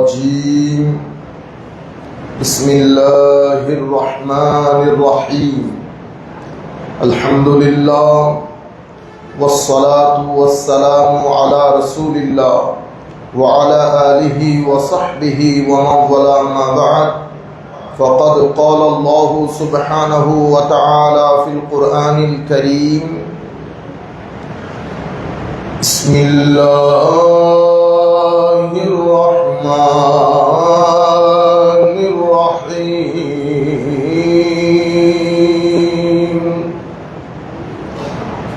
الرجيم بسم الله الرحمن الرحيم الحمد لله والصلاة والسلام على رسول الله وعلى آله وصحبه ومن والاه أما بعد فقد قال الله سبحانه وتعالى في القرآن الكريم بسم الله الرحمن الرحيم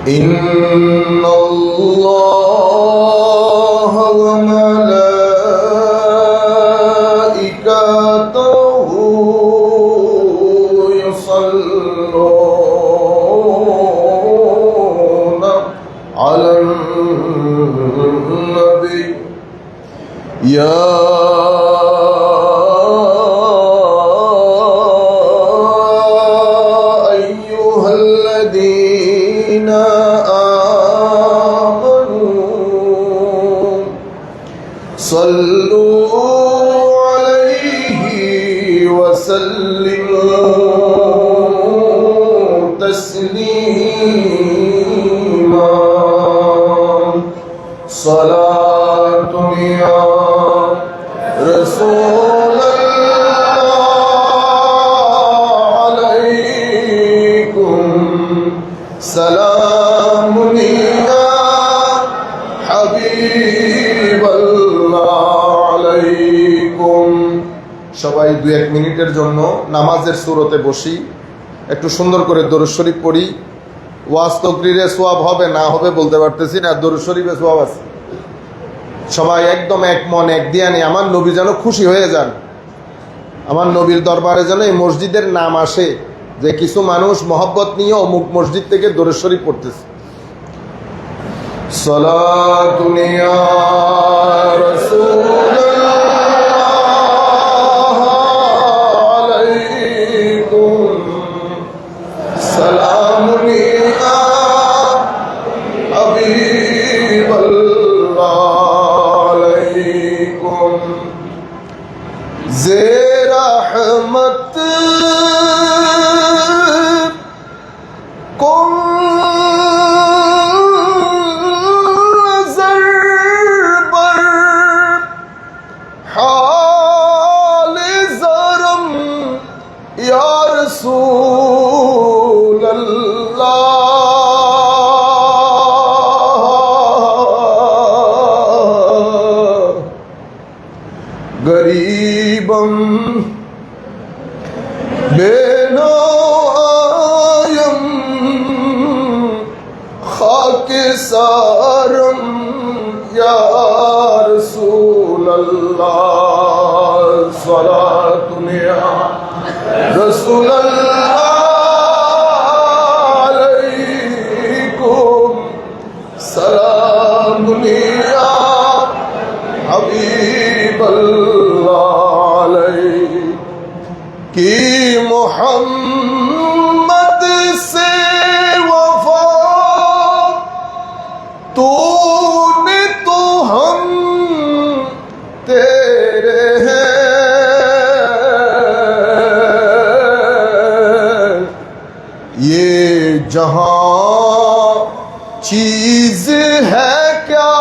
إن الله وملائكته يصلون على النبي يا أيها الذين آمنوا صلوا عليه وسلموا تسليما صلاة يا رسول الله عليكم سلام يا حبيب الله عليكم সবাই 2-1 মিনিটের জন্য নামাজের সুরতে বসি, একটু সুন্দর করে দরুদ শরীফ পড়ি। ওয়াজ তাকরীরে সওয়াব হবে না হবে বলতে পারতেছি না, দরুদ শরীফে সওয়াব আছে। সবাই একদম এক মন এক দিয়ানি আমার নবী যেন খুশি হয়ে যান, আমার নবীর দরবারে যেন এই মসজিদের নাম আসে যে কিছু মানুষ মহব্বত নিয়ে অমুক মসজিদ থেকে দরুদ শরীফ পড়তেছে। সালাতুন ইয়া রাসূলুল্লাহ আলাইকুম সালামুন ইয়া হাবিবাল্লাহ আলাইকুম зе रहमत कुम नज़र बर हाल ज़रम या रसूल अल्लाह गरीबम बेनायम खाके सारम या रसूल अल्लाह सलातुन या रसूल अल्लाह अलैकुम सलामुन या हबीब की मोहम्मद से वफा तूने तो हम तेरे हैं ये जहां चीज है क्या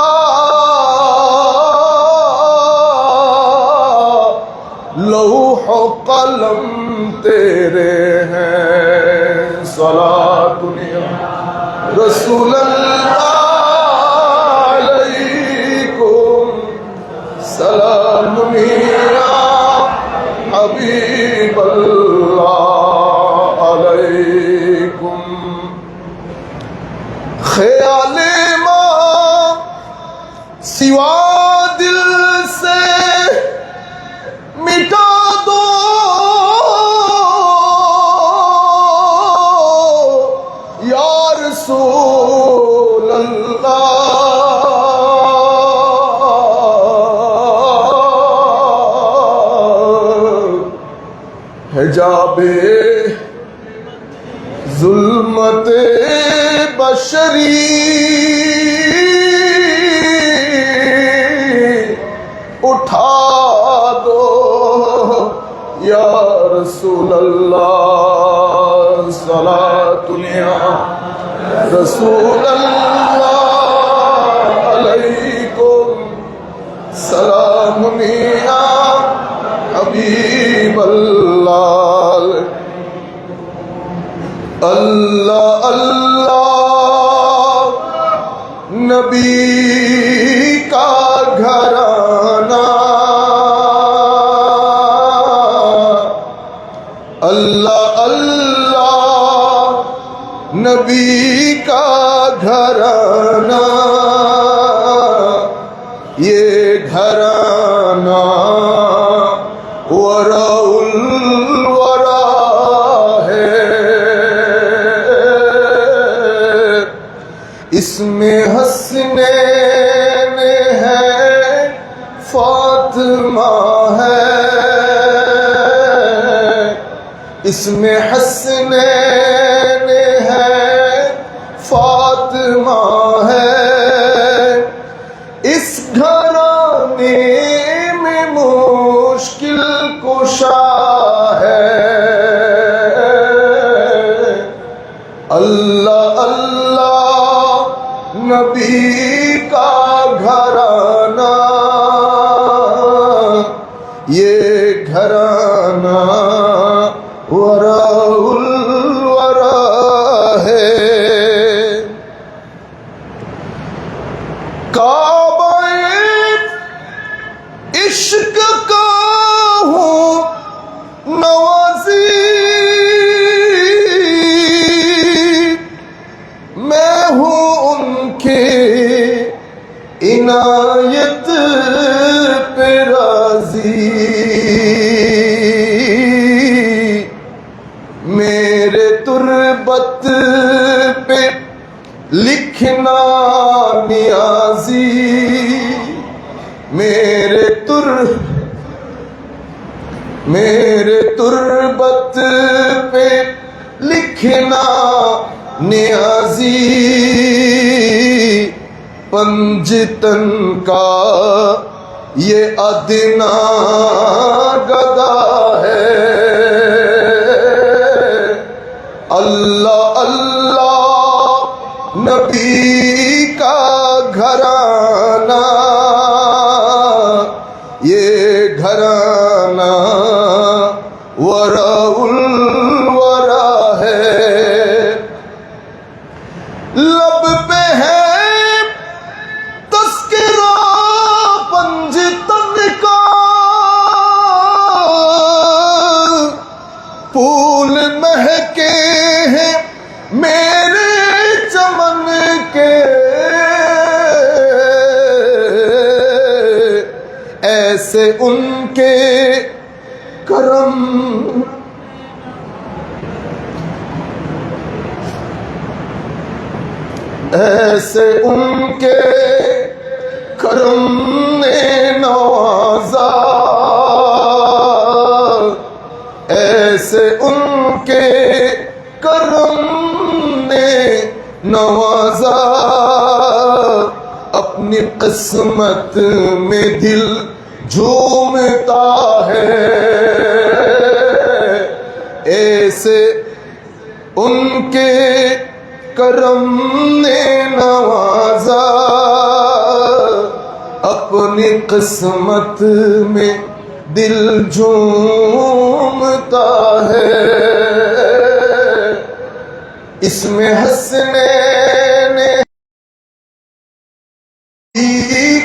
लौह कलम तेरे हैं सलातुन या रसूल अल्लाह अलैकुम सलामुन या हबीब अल्लाह अलैकुम ख्याले मां सिवा दिल से मिटा दो या रसूल अल्लाह हिजाबे जुल्मते बशरी اٹھا دو یا رسول اللہ صلاۃ یا رسول اللہ علیکم سلام یا حبیب اللہ اللہ اللہ نبی کا گھرانہ اللہ اللہ نبی کا گھرانہ یہ گھرانہ ورا الورا ہے اس میں حسنین ہے فاطمہ ہے اس میں حسنین ہے فاطمہ ہے اس گھرانے میں مشکل کشا ہے اللہ اللہ نبی کا گھرانہ یہ گھرانہ ورا الورا ہے کعبہ عشق کا ہوں نوازی میں ہوں ان کے عنایت پہ راضی میرے تربت پہ لکھنا نیازی میرے تربت پہ لکھنا نیازی پنجتن کا یہ ادنا گدا ہے اللہ اللہ نبی کا گھرانہ یہ گھرانہ ورا الورا ہے لب پہ ہے تذکرہ پنجتن کا پھول مہکے ہیں میرے چمن کے ایسے ان کے کرم ایسے ان کے کرم نے نوازا ایسے ان کے کرم نے نوازا اپنی قسمت میں دل جھومتا ہے ایسے ان کے کرم نے نوازا اپنی قسمت میں دل جھومتا ہے اس میں حسنین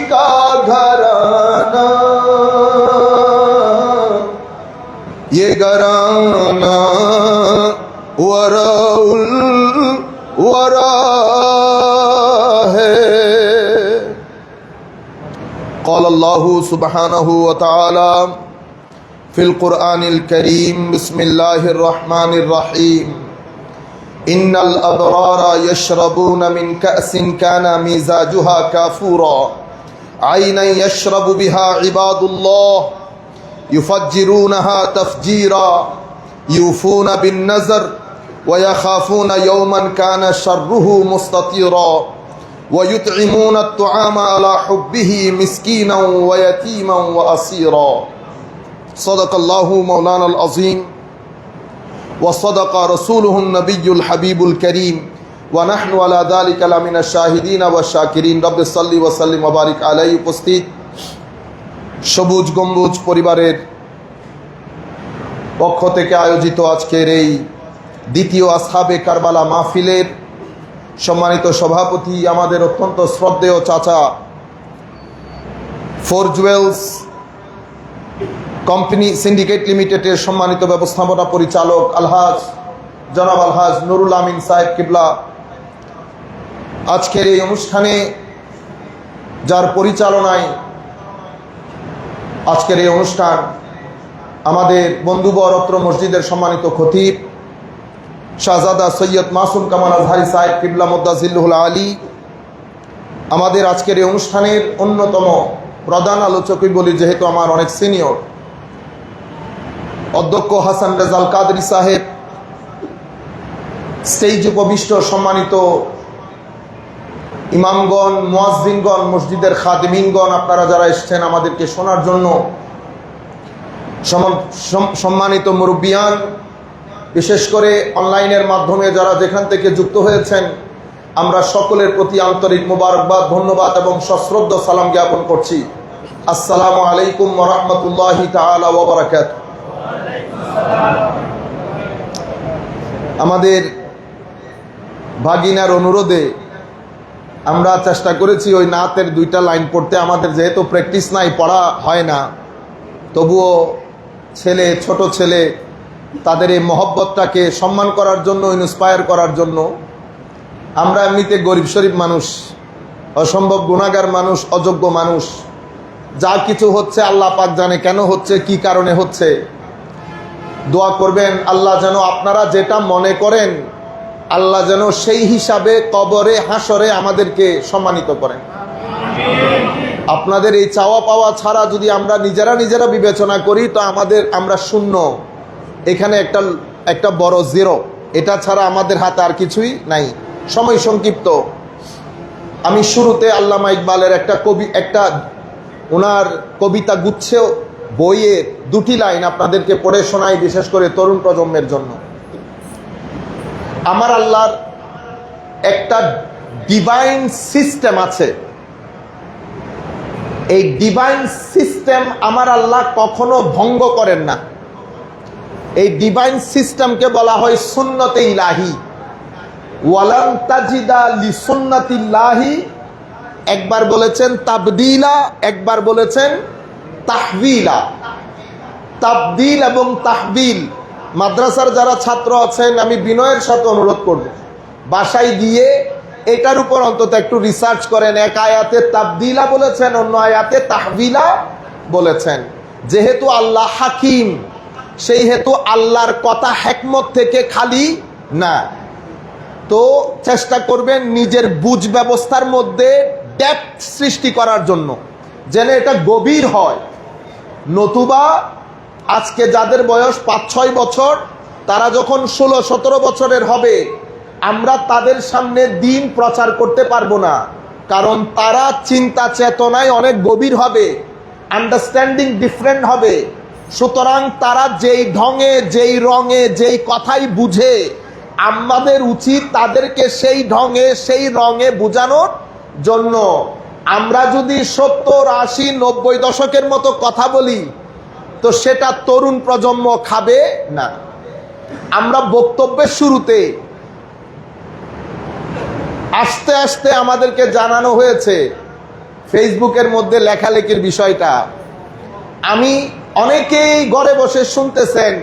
کا گھرانہ یہ گھرانہ ورا الورا ہے قال اللہ سبحانہ وتعالی فی القرآن الکریم بسم اللہ الرحمن الرحیم ان الابرار یشربون من کأس کان مزاجها کافورا عینا یشرب بها عباد اللہ یفجرونها تفجیرا یوفون بالنذر ويخافون يوما كان شره مستطيرا ويطعمون الطعام على حبه مسكينا ويتيما وأسيرا صدق الله مولانا العظيم وصدق رسوله النبي الحبيب الكريم ونحن على ذلك لمن الشاهدين والشاكرين رب صل وسلم وبارك عليه। উপস্থিত সবুজ গম্বুজ পরিবারের পক্ষ থেকে আয়োজিত আজকের এই দ্বিতীয় আসহাবে কারবালা মাহফিলের সম্মানিত সভাপতি, আমাদের অত্যন্ত শ্রদ্ধেয় চাচা, ফোর জুয়েলস কোম্পানি সিন্ডিকেট লিমিটেডের সম্মানিত ব্যবস্থাপনা পরিচালক জনাব আলহাজ নুরুল আমিন সাহেব কিবলা, আজকের এই অনুষ্ঠানে যার পরিচালনায় আজকের এই অনুষ্ঠান, আমাদের বন্ধুবর অত্র মসজিদের সম্মানিত খতিব শাহজাদা সৈয়দ মাসুম কামাল আজহারি সাহেব কিবলা মুদ্দাজিল্লুহুল আলী, আমাদের আজকের এই অনুষ্ঠানের অন্যতম প্রধান আলোচকই বলি যেহেতু আমার অনেক সিনিয়র, অধ্যক্ষ হাসান রেজাল কাদরি সাহেব, স্টেজ উপবিষ্ট সম্মানিত ইমামগণ, মুয়াজ্জিনগণ, মসজিদের খাদেমিনগণ, আপনারা যারা এসেছেন আমাদেরকে শোনার জন্য, সম্মানিত মুরব্বিয়ান, বিশেষ করে অনলাইনের মাধ্যমে যারা যেখান থেকে যুক্ত হয়েছেন, আমরা সকলের প্রতি আন্তরিক মোবারকবাদ, ধন্যবাদ এবং সশ্রদ্ধ সালাম জ্ঞাপন করছি। আসসালামু আলাইকুম ওয়া রাহমাতুল্লাহি তাআলা ওয়া বারাকাতুহু। আমাদের ভাগিনার অনুরোধে আমরা চেষ্টা করেছি ওই নাতের 2টা লাইন পড়তে। আমাদের যেহেতু প্র্যাকটিস নাই, পড়া হয় না, তবুও ছোট ছেলে তাদের এই মহব্বতটাকে সম্মান করার জন্য, ইন্সপায়ার করার জন্য, আমরা এমনিতে গরিব শরীফ মানুষ, অসম্ভব গুনাহগার মানুষ, অযোগ্য মানুষ, যা কিছু হচ্ছে আল্লাহ পাক জানে কেন হচ্ছে, কি কারণে হচ্ছে। দোয়া করবেন আল্লাহ যেন আপনারা যেটা মনে করেন, আল্লাহ যেন সেই হিসাবে কবরে হাসরে আমাদেরকে সম্মানিত করেন। আপনাদের এই চাওয়া পাওয়া ছাড়া যদি আমরা নিজেরা বিবেচনা করি তো আমরা শূন্য, এখানে একটা বড় জিরো, এটা ছাড়া আমাদের হাতে আর কিছুই নাই। সময় সংক্ষিপ্ত। আমি শুরুতে আল্লামা ইকবালের একটা ওনার কবিতা গুচ্ছেও বইয়ের 2টি লাইন আপনাদেরকে পড়ে শোনাই, বিশেষ করে তরুণ প্রজন্মের জন্য। আমার আল্লাহর একটা ডিভাইন সিস্টেম আছে, এই ডিভাইন সিস্টেম আমার আল্লাহ কখনো ভঙ্গ করেন না। এই ডিভাইন সিস্টেমকে বলা হয় সুন্নতে ইলাহি। ওয়ালান তাজিদা লিসুন্নাতিল্লাহি, একবার বলেছেন তাবদিলা, একবার বলেছেন তাহবিলা। তাবদিল এবং তাহবিল, মাদ্রাসার যারা ছাত্র আছেন আমি বিনয়ের সাথে অনুরোধ করব, বাসায় গিয়ে এটার উপর অন্তত একটু রিসার্চ করেন। এক আয়াতে তাবদিলা বলেছেন, অন্য আয়াতে তাহবিলা বলেছেন। যেহেতু আল্লাহ হাকিম, সেই হেতু আল্লাহর কথা হিকমত থেকে খালি না। তো চেষ্টা করবেন নিজের বুঝ ব্যবস্থার মধ্যে ডেপথ সৃষ্টি করার জন্য, যেন এটা গভীর হয়। নতুবা আজকে যাদের বয়স 5-6 বছর, তারা যখন 16-17 বছরের হবে, আমরা তাদের সামনে দিন প্রচার করতে পারবো না, কারণ তারা চিন্তা চেতনায় অনেক গভীর হবে, আন্ডারস্ট্যান্ডিং ডিফারেন্ট হবে। সুতরাং তারা যেই ঢঙে, যেই রঙে, যেই কথাই বুঝে, আমাদের উচিত তাদেরকে সেই ঢঙে, সেই রঙে বোঝানোর জন্য। আমরা যদি 70, 80, 90 দশকের মতো কথা বলি তো সেটা তরুণ প্রজন্ম খাবে না। আমরা বক্তব্যের শুরুতে আস্তে আস্তে আমাদেরকে জানানো হয়েছে ফেসবুকের মধ্যে লেখালেখির বিষয়টা। আমি অনেকেই ঘরে বসে শুনতেছেন,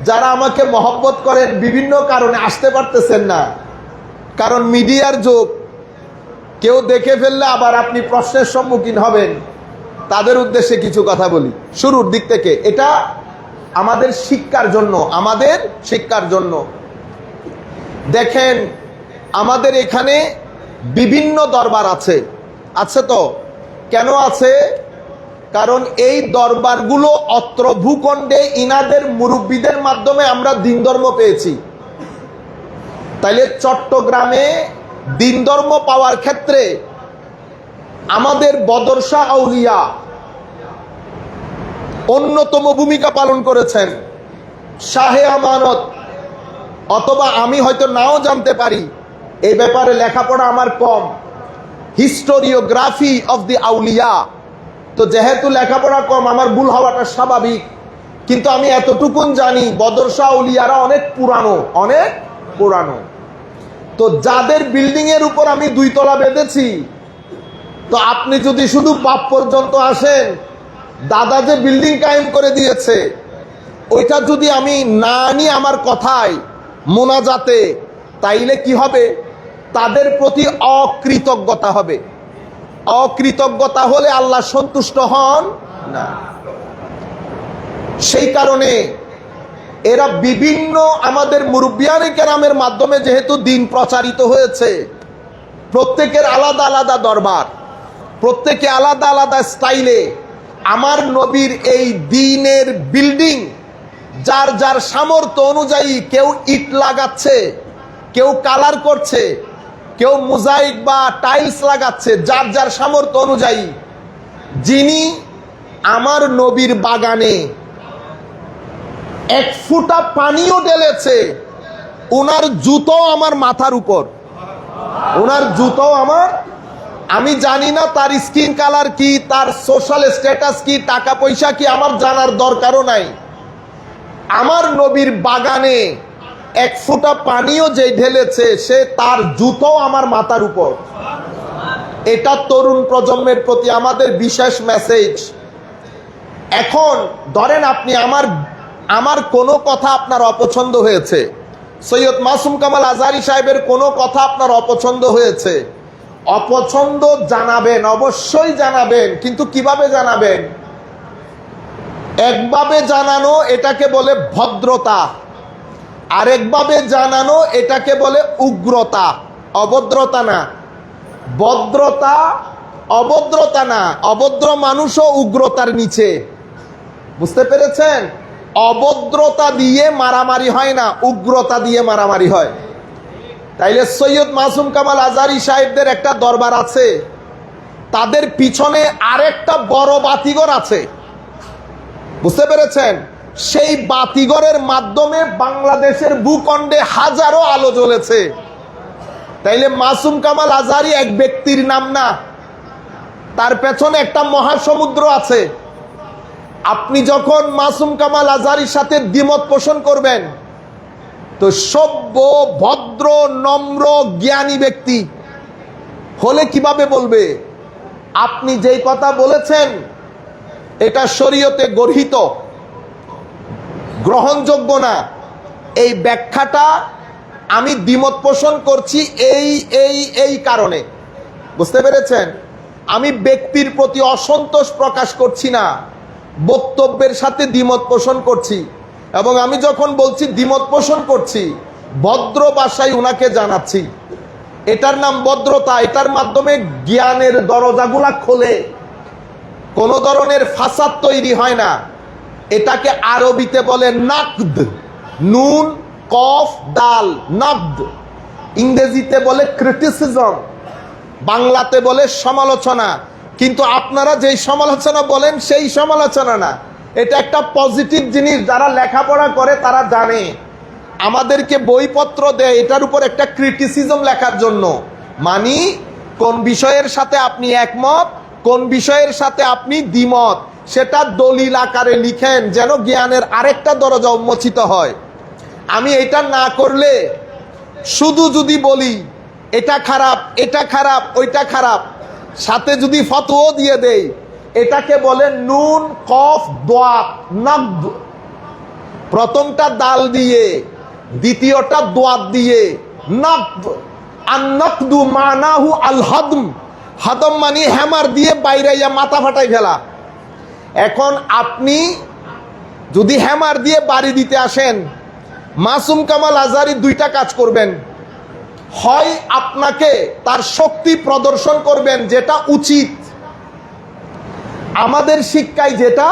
যারা আমাকে মহব্বত করেন, বিভিন্ন কারণে আসতে পারতেছেন না, কারণ মিডিয়ার যুগ। কেউ দেখে ফেললে আবার আপনি প্রশ্নের সম্মুখীন হবেন। তাদের উদ্দেশ্যে কিছু কথা বলি শুরুর দিক থেকে। এটা আমাদের শিক্ষার জন্য। দেখেন, আমাদের এখানে বিভিন্ন দরবার আছে তো। কেন আছে? কারণ এই দরবারগুলো অত্র ভূখণ্ডে ইনাদের মুরব্বীদের মাধ্যমে আমরা দিন ধর্ম পেয়েছি। তাইলে চট্টগ্রামে দিন ধর্ম পাওয়ার ক্ষেত্রে আমাদের বদরশা আউলিয়া অন্যতম ভূমিকা পালন করেছেন। শাহে আমানত, অথবা আমি হয়তো নাও জানতে পারি, এই ব্যাপারে লেখাপড়া আমার কম, হিস্টোরিওগ্রাফি অফ দি আউলিয়া, তো যেহেতু লেখাপড়া কম আমার ভুল হওয়াটা স্বাভাবিক, কিন্তু আমি এতটুকুন জানি বদরশা আউলিয়ারা অনেক পুরানো। তো যাদের বিল্ডিং এর উপর আমি 2 তলা বেঁধেছি, তো আপনি যদি শুধু বাপ পর্যন্ত আসেন, দাদা যে বিল্ডিং কায়েম করে দিয়েছে ওইটা যদি আমি না আনি আমার কথায় মোনাজাতে, তাইলে কি হবে? তাদের প্রতি অকৃতজ্ঞতা হবে। অকৃতজ্ঞতা হলে আল্লাহ সন্তুষ্ট হন না। সেই কারণে এরা বিভিন্ন আমাদের মুরব্বিয়ানে কেরামের মাধ্যমে যেহেতু দিন প্রচারিত হয়েছে, প্রত্যেকের আলাদা আলাদা দরবার, প্রত্যেকে আলাদা আলাদা স্টাইলে আমার নবীর এই দ্বীনের বিল্ডিং যার যার সামর্থ্য অনুযায়ী, কেউ ইট লাগাচ্ছে, কেউ কালার করছে, কেউ মোজাইক বা টাইলস লাগাচ্ছে, যার যার সামর্থ্য অনুযায়ী। যিনি আমার নবীর বাগানে 1 ফুটা পানিও ঢেলেছে, ওনার জুতো আমার মাথার উপর, ওনার জুতো আমার, আমি জানি না তার স্কিন কালার কি, তার সোশ্যাল স্ট্যাটাস কি, টাকা পয়সা কি, আমার জানার দরকারও নাই। আমার নবীর বাগানে 1 ফুটা পানিও যে ঢেলেছে, সে তার জুতো আমার মাথার উপর। এটা তরুণ প্রজন্মের প্রতি আমাদের বিশেষ মেসেজ। এখন ধরেন আপনি আমার কোনো কথা আপনার অপছন্দ হয়েছে, সৈয়দ মাসুম কামাল আজহারী সাহেবের কোনো কথা আপনার অপছন্দ হয়েছে, অপছন্দ জানাবেন, অবশ্যই জানাবেন, কিন্তু কিভাবে জানাবেন? একভাবে জানানো এটাকে বলে ভদ্রতা, আরেকভাবে জানানো এটাকে বলে উগ্রতা। অভদ্রতা না, ভদ্রতা অভদ্রতা না, অভদ্র মানুষও উগ্রতার নিচে, বুঝতে পেরেছেন? অভদ্রতা দিয়ে মারামারি হয় না, উগ্রতা দিয়ে মারামারি হয়। তাইলে সৈয়দ মাসুম কামাল আজহারী সাহেবদের একটা দরবার আছে, তাদের পিছনে আরেকটা বড় বাতিঘর আছে, বুঝতে পেরেছেন? সেই বাতিঘরের মাধ্যমে বাংলাদেশের ভূখণ্ডে হাজারো আলো জ্বলেছে। তাইলে মাসুম কামাল আজহারী এক ব্যক্তির নাম না, তার পেছনে একটা মহাসমুদ্র আছে। আপনি যখন মাসুম কামাল আজহারীর সাথে দ্বিমত পোষণ করবেন, তো সভ্য, ভদ্র, নম্র, জ্ঞানী ব্যক্তি হলে কিভাবে বলবে আপনি যেই কথা বলেছেন এটা শরীয়তে গর্হিত, গ্রহণযোগ্য না, এই ব্যাখ্যাটা আমি দ্বিমত পোষণ করছি এই কারণে, বুঝতে পেরেছেন? আমি ব্যক্তির প্রতি অসন্তোষ প্রকাশ করছি না, বক্তব্যের সাথে দ্বিমত পোষণ করছি। এবং আমি যখন বলছি দ্বিমত পোষণ করছি, ভদ্র ভাষায় উনাকে জানাচ্ছি, এটার নাম ভদ্রতা। এটার মাধ্যমে জ্ঞানের দরজাগুলা খোলে, কোনো ধরনের ফাসাদ তৈরি হয় না। এটাকে আরবিতে বলে নাকদ, নুন কফ দাল, নাকদ। ইংরেজিতে বলে ক্রিটিসিজম, বাংলাতে বলে সমালোচনা। কিন্তু আপনারা যেই সমালোচনা বলেন সেই সমালোচনা না, এটা একটা পজিটিভ জিনিস। যারা লেখাপড়া করে তারা জানে, আমাদেরকে বইপত্র দেয় এটার উপর একটা ক্রিটিসিজম লেখার জন্য, মানে কোন বিষয়ের সাথে আপনি একমত, কোন বিষয়ের সাথে আপনি দ্বিমত, সেটা দলিল আকারে লিখেন, যেন জ্ঞানের আরেকটা দরজা উন্মোচিত হয়। আমি এটা না করলে, শুধু যদি বলি এটা খারাপ, এটা খারাপ, ওইটা খারাপ, সাথে যদি ফতোয়া দিয়ে দেই, এটাকে বলে নুন কফ দোয়াত নাকদ। প্রথমটা দাল দিয়ে, দ্বিতীয়টা দোয়াত দিয়ে, নাকদ। আর নাকদু মানাহু আল হাদম, হাদম মানে হ্যামার দিয়ে বাইরাইয়া মাথা ফাটাই ফেলা। এখন আপনি যদি হ্যামার দিয়ে বাড়ি দিতে আসেন, মাসুম কামাল আজহারী 2টা কাজ করবেন। হয় আপনাকে তার শক্তি প্রদর্শন করবেন, যেটা উচিত, আমাদের শিক্ষায় যেটা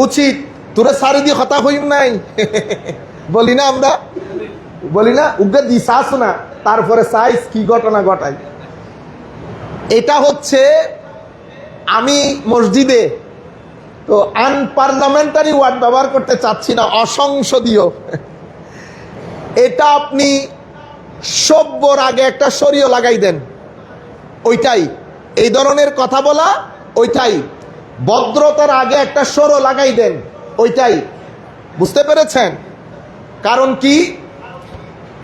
উচিত। তোরা সারি দিয়ে কথা হইম নাই বলি না, আমরা বলি না, উগ্র দিশাস না, তারপরে সাইজ কি ঘটনা ঘটায়। এটা হচ্ছে আমি মসজিদে তো আনপার্লামেন্টারি ওয়ার্ড ব্যবহার করতে চাচ্ছি না, অসংসদীয়। এটা আপনি সভ্যর আগে একটা শরীয় লাগাই দেন, ওইটাই এই ধরনের কথা বলা, ওইটাই ভদ্রতার আগে একটা সরো লাগাই দেন, ওইটাই। বুঝতে পেরেছেন? কারণ কি,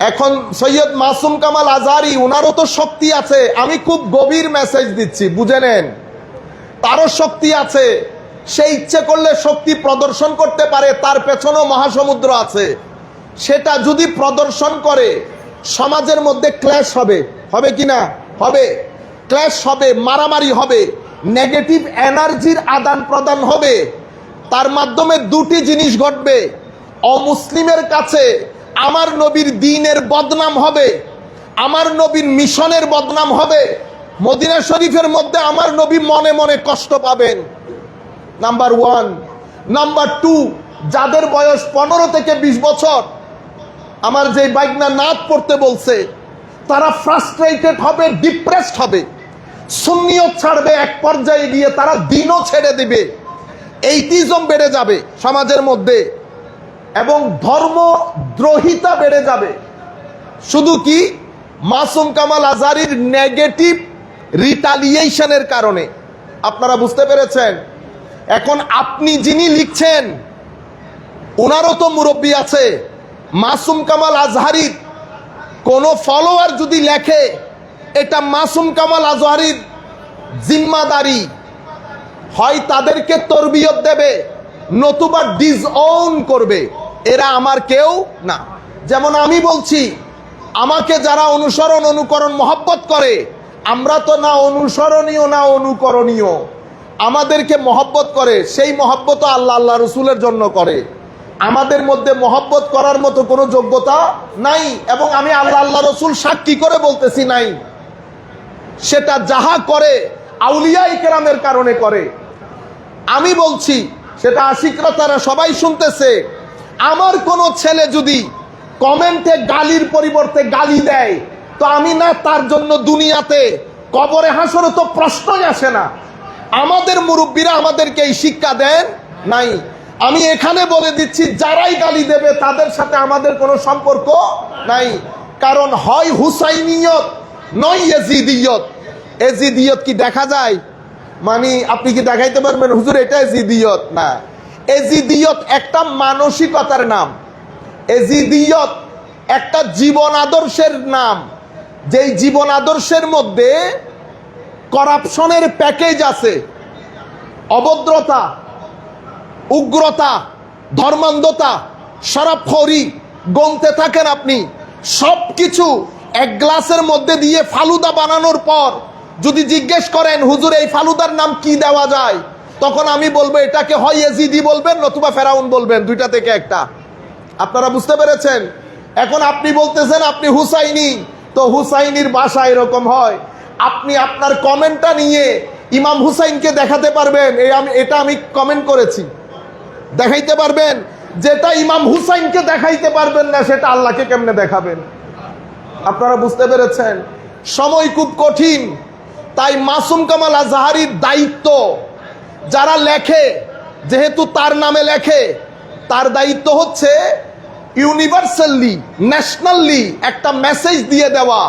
এখন সৈয়দ মাসুম কামাল আজহারি, ওনারও তো শক্তি আছে। আমি খুব গভীর মেসেজ দিচ্ছি, বুঝে নেন। তারও শক্তি আছে, সে ইচ্ছে করলে শক্তি প্রদর্শন করতে পারে, তার পেছনেও মহাসমুদ্র আছে। সেটা যদি প্রদর্শন করে, সমাজের মধ্যে ক্ল্যাশ হবে, হবে কি না? হবে, ক্ল্যাশ হবে, মারামারি হবে, নেগেটিভ এনার্জির আদান প্রদান হবে। তার মাধ্যমে দুটি জিনিস ঘটবে। অমুসলিমের কাছে আমার নবীর দ্বীনের বদনাম হবে, আমার নবীর মিশনের বদনাম হবে। মদিনা শরীফের মধ্যে আমার নবী মনে মনে কষ্ট পাবেন, নাম্বার 1। নাম্বার 2, যাদের বয়স 15 থেকে 20 বছর, আমার যে বাইকনা নাত পড়তে বলছে, তারা ফ্রাস্ট্রেটেড হবে, ডিপ্রেসড হবে, সুন্নিয়ত ছাড়বে, এক পর্যায়ে গিয়ে তারা দ্বীনও ছেড়ে দিবে। এইটিজম বেড়ে যাবে সমাজের মধ্যে এবং ধর্মদ্রোহিতা বেড়ে যাবে। শুধু কি, মাসুম কামাল আজহারির নেগেটিভ রিটালিয়েশনের কারণে। আপনারা বুঝতে পেরেছেন? এখন আপনি যিনি লিখছেন, ওনারও তো মুরব্বী আছে। মাসুম কামাল আজহারির কোন ফলোয়ার যদি লেখে, এটা মাসুম কামাল আজহারির জিম্মাদারি, হয় তাদেরকে তরবিয়ত দেবে, নতুবা ডিসওন করবে। এরা আমার কেউ না। যেমন আমি বলছি, আমাকে যারা অনুসরণ অনুকরণ মহব্বত করে, আমরা তো না অনুসরণীয় না অনুকরণীয়। আমাদেরকে মহব্বত করে, সেই মহব্বত আল্লাহ আল্লাহ রসুলের জন্য করে। আমাদের মধ্যে মহব্বত করার মতো কোনো যোগ্যতা নাই, এবং আমি আল্লাহ আল্লাহ রসুল সাক্ষী করে বলতেছি নাই। সেটা যাহা করে আউলিয়া ইকরামের কারণে করে। আমি বলছি, সেটা আশিকরা তারা সবাই শুনতেছে। আমার কোনো ছেলে যদি কমেন্টে গালির পরিবর্তে গালি দেয়, তো আমি না তার জন্য দুনিয়াতে কবরে হাসরে তো প্রশ্নই আসে না। আমাদের মুরব্বীরা আমাদেরকে এই শিক্ষা দেন নাই। আমি এখানে বলে দিচ্ছি, যারাই গালি দেবে তাদের সাথে আমাদের কোনো সম্পর্ক নাই। কারণ হয় হুসাইনিয়ত, নয় এজিদিয়ত। এজিদিয়ত কি দেখা যায়? মানে আপনি কি দেখাইতে পারবেন হুজুর এটা এজিদিয়ত? না, এজিদিয়ত একটা মানসিকতার নাম। এজিদিয়ত একটা জীবন আদর্শের নাম, যেই জীবন আদর্শের মধ্যে করাপশনের প্যাকেজ আছে, অভদ্রতা, উগ্রতা, ধর্মান্ধতা, শরাবখোরি, গনতে থাকেন আপনি। সবকিছু এক গ্লাসের মধ্যে দিয়ে ফালুদা বানানোর পর যদি জিজ্ঞেস করেন হুজুর এই ফালুদার নাম কি দেওয়া যায়, তখন আমি বলবো এটাকে হয় এজিদি বলবেন নতুবা ফেরাউন বলবেন, দুইটা থেকে একটা। আপনারা বুঝতে পেরেছেন? এখন আপনি বলতেছেন আপনি হুসাইনি, তো হুসাইনির ভাষা এরকম হয়। আপনি আপনার কমেন্টটা নিয়ে ইমাম হুসাইনকে দেখাতে পারবেন, এটা আমি কমেন্ট করেছি, দেখাইতে পারবেন। যেটা ইমাম হুসাইনকে দেখাইতে পারবেন না, সেটা আল্লাহকে কেমনে দেখাবেন? আপনারা বুঝতে পেরেছেন? সময় খুব কঠিন। তাই মাসুম কামাল আজহারির দায়িত্ব, যারা লেখে, যেহেতু তার নামে লেখে, তার দায়িত্ব হচ্ছে ইউনিভার্সালি, ন্যাশনালি একটা মেসেজ দিয়ে দেওয়া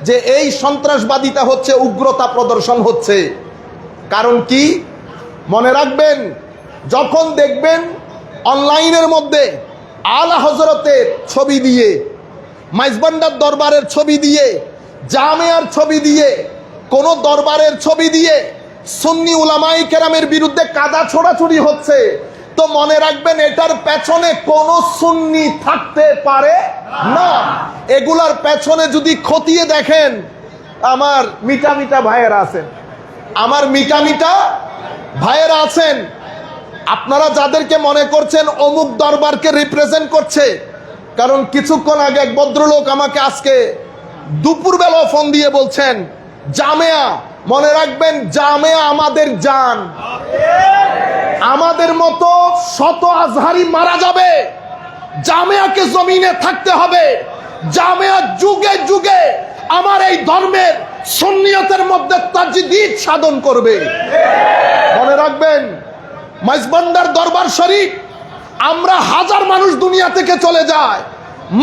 যে এই সন্ত্রাসবাদিতা হচ্ছে, উগ্রতা প্রদর্শন হচ্ছে। কারণ কি, মনে রাখবেন, যখন দেখবেন অনলাইনের মধ্যে আলা হযরতের ছবি দিয়ে, মাইজবান্ডার দরবারের ছবি দিয়ে, জামেয়ার ছবি দিয়ে, কোন দরবারের ছবি দিয়ে সুন্নি উলামায়ে কেরামের বিরুদ্ধে কাদা ছোড়াছুড়ি হচ্ছে, তো মনে রাখবেন এটার পেছনে কোন সুন্নি থাকতে পারে না। এগুলার পেছনে যদি খতিয়ে দেখেন, আমার মিটা মিটা ভাইয়েরা আছেন, আমার মিটা মিটা ভাইয়েরা আছেন। আপনারা যাদেরকে মনে করছেন অমুক দরবারকে রিপ্রেজেন্ট করছে, কারণ কিছুক্ষণ আগে এক ভদ্রলোক আমাকে আজকে দুপুরবেলা ফোন দিয়ে বলছেন জামেয়া, মনে রাখবেন জামেয়া আমাদের জান। আমাদের মতো শত আজহারি মারা যাবে, জামেয়াকে জমিনে থাকতে হবে। জামিয়া যুগে যুগে আমার এই ধর্মের সুন্নিয়তের মধ্যে তাজদীদ সাধন করবে। মনে রাখবেন, মাইজভান্ডার দরবার শরীফ, আমরা হাজার মানুষ দুনিয়া থেকে চলে যায়,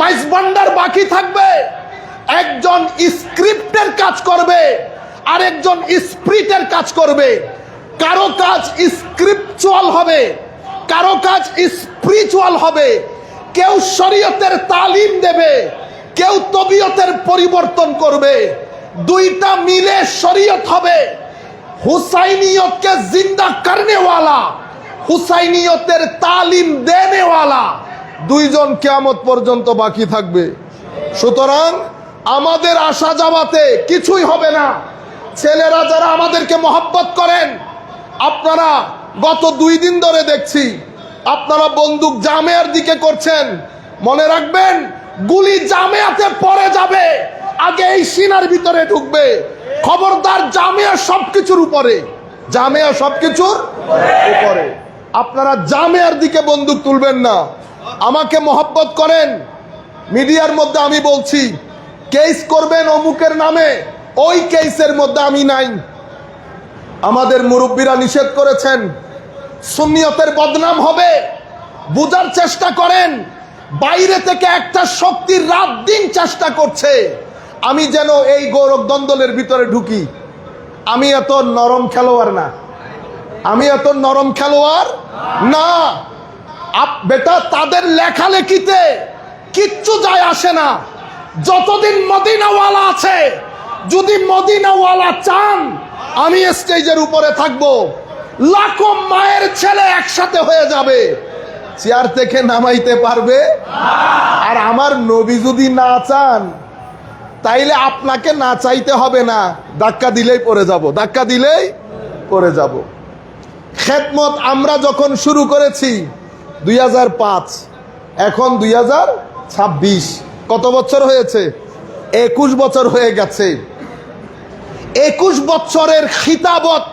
মাইজভান্ডার বাকি থাকবে। একজন স্ক্রিপ্টের কাজ করবে, আরেকজন স্পিরিটের কাজ করবে। কারো কাজ স্ক্রিপচুয়াল হবে, কারো কাজ স্পিরিচুয়াল হবে। কেউ শরীয়তের তালিম দেবে, কেউ তবিয়তের পরিবর্তন করবে। দুইটা মিলে শরীয়ত হবে। হুসাইনিয়তকে জিন্দা করনে ওয়ালা, হুসাইনিয়তের তালিম দেনে ওয়ালা দুইজন কিয়ামত পর্যন্ত বাকি থাকবে। সুতরাং আমাদের আসা যাওয়াতে কিছুই হবে না। ছেলেরা যারা আমাদেরকে মহব্বত করেন, আপনারা গত 2 দিন ধরে দেখছি আপনারা বন্দুক জামিয়ার দিকে করছেন। মনে রাখবেন, গুলি জামিয়াতে পড়ে যাবে, আগে এই সিনার ভিতরে ঢুকবে। খবরদার, জামিয়া সবকিছুর উপরে, জামিয়া সবকিছুর উপরে। আপনারা জামিয়ার দিকে বন্দুক তুলবেন না। আমাকে মহব্বত করেন, মিডিয়ার মধ্যে আমি বলছি কেস করবেন অমুকের নামে, ওই কেসের মধ্যে আমি নাই। আমাদের মুরব্বীরা নিষেধ করেছেন, সুন্নিয়তের বদনাম হবে। বুঝার চেষ্টা করেন, বাইরে থেকে একটা শক্তির রাত দিন চেষ্টা করছে আমি যেন এই গৌরব দ্বন্দ্বের ভিতরে ঢুকি। আমি এত নরম খেলোয়াড় না, আমি এত নরম খেলোয়াড় না। বেটা, তাদের লেখালেখিতে কিচ্ছু যায় আসে না। যতদিন মদিনাওয়ালা আছে, যদি মদিনাওয়ালা চান, আমি স্টেজের উপরে থাকবো, লাখো মায়ের ছেলে একসাথে হয়ে যাবে, চেয়ার থেকে নামাইতে পারবে। আর আমার নবী যদি না চান, তাইলে আপনাকে না চাইতে হবে না, ধাক্কা দিলেই পড়ে যাব, ধাক্কা দিলেই পড়ে যাব। খেদমত আমরা যখন শুরু করেছি 2005, এখন 2026, কত বছর হয়েছে? 21 বছর হয়ে গেছে। 21 বছরের খিতাবত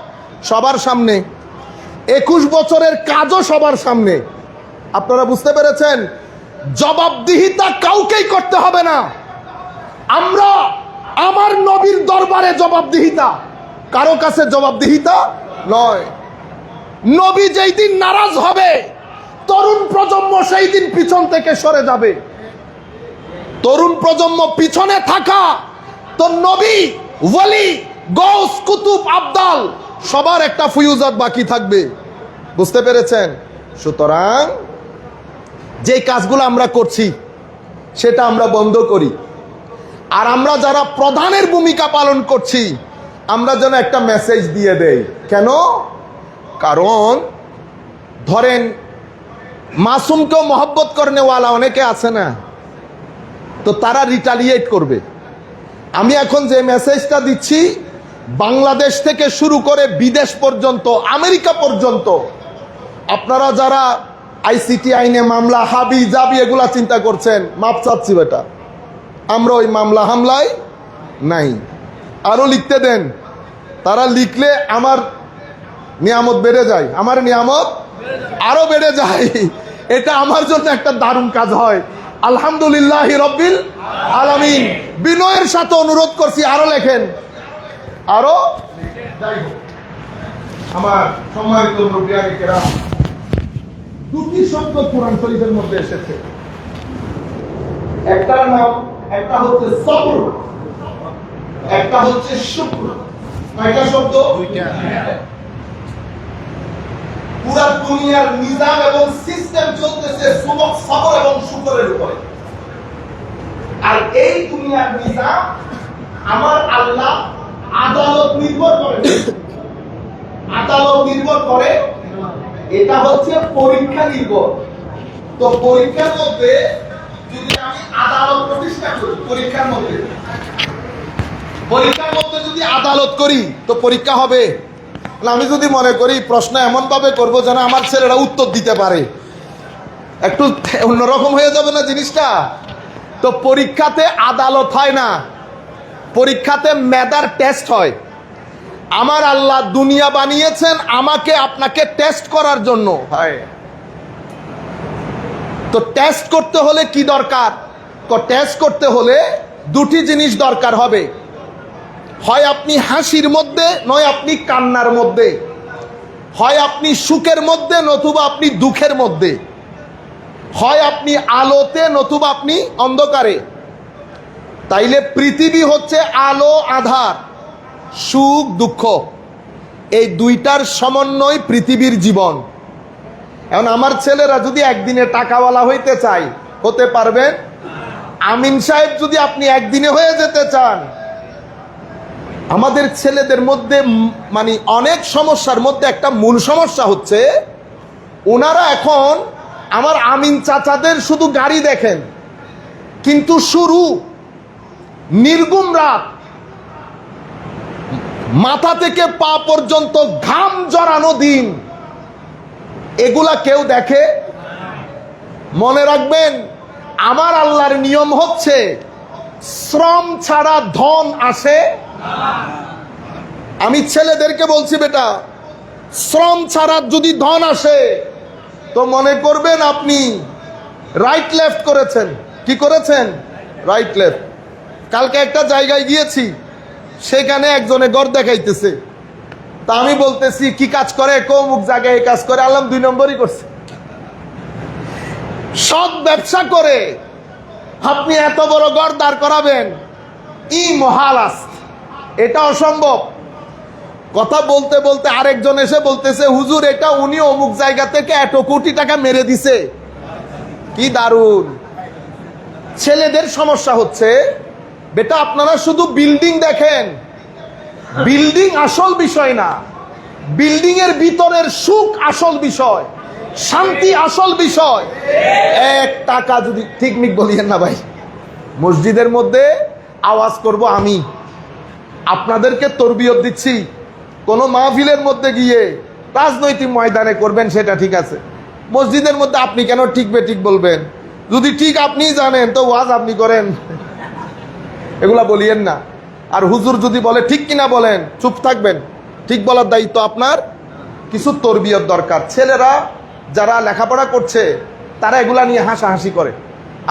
সবার সামনে, 21 বছরের কাজও সবার সামনে। আপনারা বুঝতে পেরেছেন? জবাবদিহিতা কাউকেই করতে হবে না। আমরা আমার নবীর দরবারে জবাবদিহিতা, কারো কাছে জবাবদিহিতা নয়। নবী যেই দিন নারাজ হবে, তরুণ প্রজন্ম সেই দিন পিছন থেকে সরে যাবে। তরুণ প্রজন্ম পিছনে থাকা তো নবী, ওয়ালি, গৌস, কুতুব, আবদাল সবার একটা ফুয়ুজাত বাকি থাকবে। বুঝতে পেরেছেন? সুতরাং যে কাজগুলো আমরা করছি সেটা আমরা বন্ধ করি। আর আমরা যারা প্রধানের ভূমিকা পালন করছি, আমরা যেন একটা মেসেজ দিয়ে দেই। কেন? কারণ ধরেন মাসুমকেও মহব্বত করনেওয়ালা অনেকে আছে না, তো তারা রিটালিয়েট করবে। আমি এখন যে মেসেজটা দিচ্ছি, বাংলাদেশ থেকে শুরু করে বিদেশ পর্যন্ত, আমেরিকা পর্যন্ত, আপনারা যারা আইসিটি আইনে মামলা, হাবি জাবি এগুলা চিন্তা করছেন, মাপ চাচ্ছি বেটা, আমরা ওই মামলা হামলায় নাই। আরো লিখতে দেন, তারা লিখলে আমার নিয়ামত বেড়ে যায়, আমার নিয়ামত আরো বেড়ে যায়। এটা আমার জন্য একটা দারুণ কাজ হয়। আলহামদুলিল্লাহ রব্বিল আলামিন। বিনয়ের সাথে অনুরোধ করছি, আরো লেখেন, আরো। আমার সম্মানিত মুরব্বিয়ানে কেরাম, 2টি শব্দ কোরআন শরীফের মধ্যে এসেছে। একটার নাম, একটা হচ্ছে সবর, একটা হচ্ছে শুকর। কয়টা শব্দ? 2টা। পুরা দুনিয়ার নিজাম এবং সিস্টেম চলতেছে সবর এবং শুকরের উপরে। আর এই দুনিয়ার নিজাম আমার আল্লাহ আদালত নির্ভর করে, আদালত নির্ভর করে। এটা হচ্ছে পরীক্ষা নির্ভর। তো পরীক্ষার মধ্যে যদি আমি আদালত প্রতিষ্ঠা করি, পরীক্ষার মধ্যে যদি আদালত করি তো পরীক্ষা হবে। আমি যদি মনে করি প্রশ্ন এমন ভাবে করবো যেন আমার ছেলেরা উত্তর দিতে পারে, একটু অন্যরকম হয়ে যাবে না জিনিসটা। তো পরীক্ষাতে আদালত হয় না, পরীক্ষাতে মেধার টেস্ট হয়। আমার আল্লাহ দুনিয়া বানিয়েছেন আমাকে আপনাকে টেস্ট করার জন্য। তো টেস্ট করতে হলে কি দরকার? টেস্ট করতে হলে দুটি জিনিস দরকার হবে, হয় আপনি হাসির মধ্যে, নয় আপনি কান্নার মধ্যে, হয় আপনি সুখের মধ্যে, নতুবা আপনি দুঃখের মধ্যে, হয় আপনি আলোতে, নতুবা আপনি অন্ধকারে। তাইলে পৃথিবী হচ্ছে আলো আধার, সুখ দুঃখ, এই দুইটার সমন্বয় পৃথিবীর জীবন। এখন আমার ছেলেরা যদি একদিনে টাকাওয়ালা হইতে চায়, হতে পারবেন? আমিন সাহেব যদি আপনি একদিনে হয়ে যেতে চান, আমাদের ছেলেদের মধ্যে মানে অনেক সমস্যার মধ্যে একটা মূল সমস্যা হচ্ছে, ওনারা এখন আমার আমিন চাচাদের শুধু গাড়ি দেখেন, কিন্তু শুরু নির্গুম রাত, মাথা থেকে পা পর্যন্ত ঘাম জড়ানো দিন, এগুলা কেউ দেখে? মনে রাখবেন, আমার আল্লাহর নিয়ম হচ্ছে শ্রম ছাড়া ধন আসে। আমি ছেলেদেরকে বলছি, বেটা, শ্রম ছাড়া যদি ধন আসে তো মনে করবেন আপনি রাইট লেফট করেছেন। কি করেছেন? Right left. কালকে একটা জায়গায় গিয়েছি, সেখানে একজনে ঘর দেখাইতেছে, তা আমি বলতেছি কি কাজ করে? অমুক জায়গায় এই কাজ করে। আল্লাহ 2 নম্বরই করছে। সৎ ব্যবসা করে আপনি এত বড় ঘর দাঁড় করাবেন, ই মহালাস, এটা অসম্ভব। কথা বলতে বলতে আরেকজন এসে বলতেছে, হুজুর, এটা উনি অমুক জায়গা থেকে এত কোটি টাকা মেরে দিছে। কি দারুণ! ছেলেদের সমস্যা হচ্ছে, বেটা, আপনারা শুধু বিল্ডিং দেখেন, বিল্ডিং আসল বিষয় না, বিল্ডিং এর ভিতরের সুখ আসল বিষয়, শান্তি আসল বিষয়। 1 টাকা যদি, ঠিক মিক বলিয়েন না ভাই, মসজিদের মধ্যে আওয়াজ করব আমি, আপনাদেরকে তরবিয়ত দিচ্ছি। কোন মাহফিলের মধ্যে গিয়ে রাজনৈতিক ময়দানে করবেন সেটা ঠিক আছে, মসজিদের মধ্যে আপনি কেন ঠিক বেঠিক বলবেন? যদি ঠিক আপনি জানেন তো ওয়াজ আপনি করেন, এগুলা বলিয়েন না। আর হুজুর যদি বলে ঠিক কিনা বলেন, চুপ থাকবেন। ঠিক বলার দায়িত্ব আপনার। কিছু তরবিয়ত দরকার। ছেলেরা যারা লেখাপড়া করছে তারা এগুলা নিয়ে হাসাহাসি করে,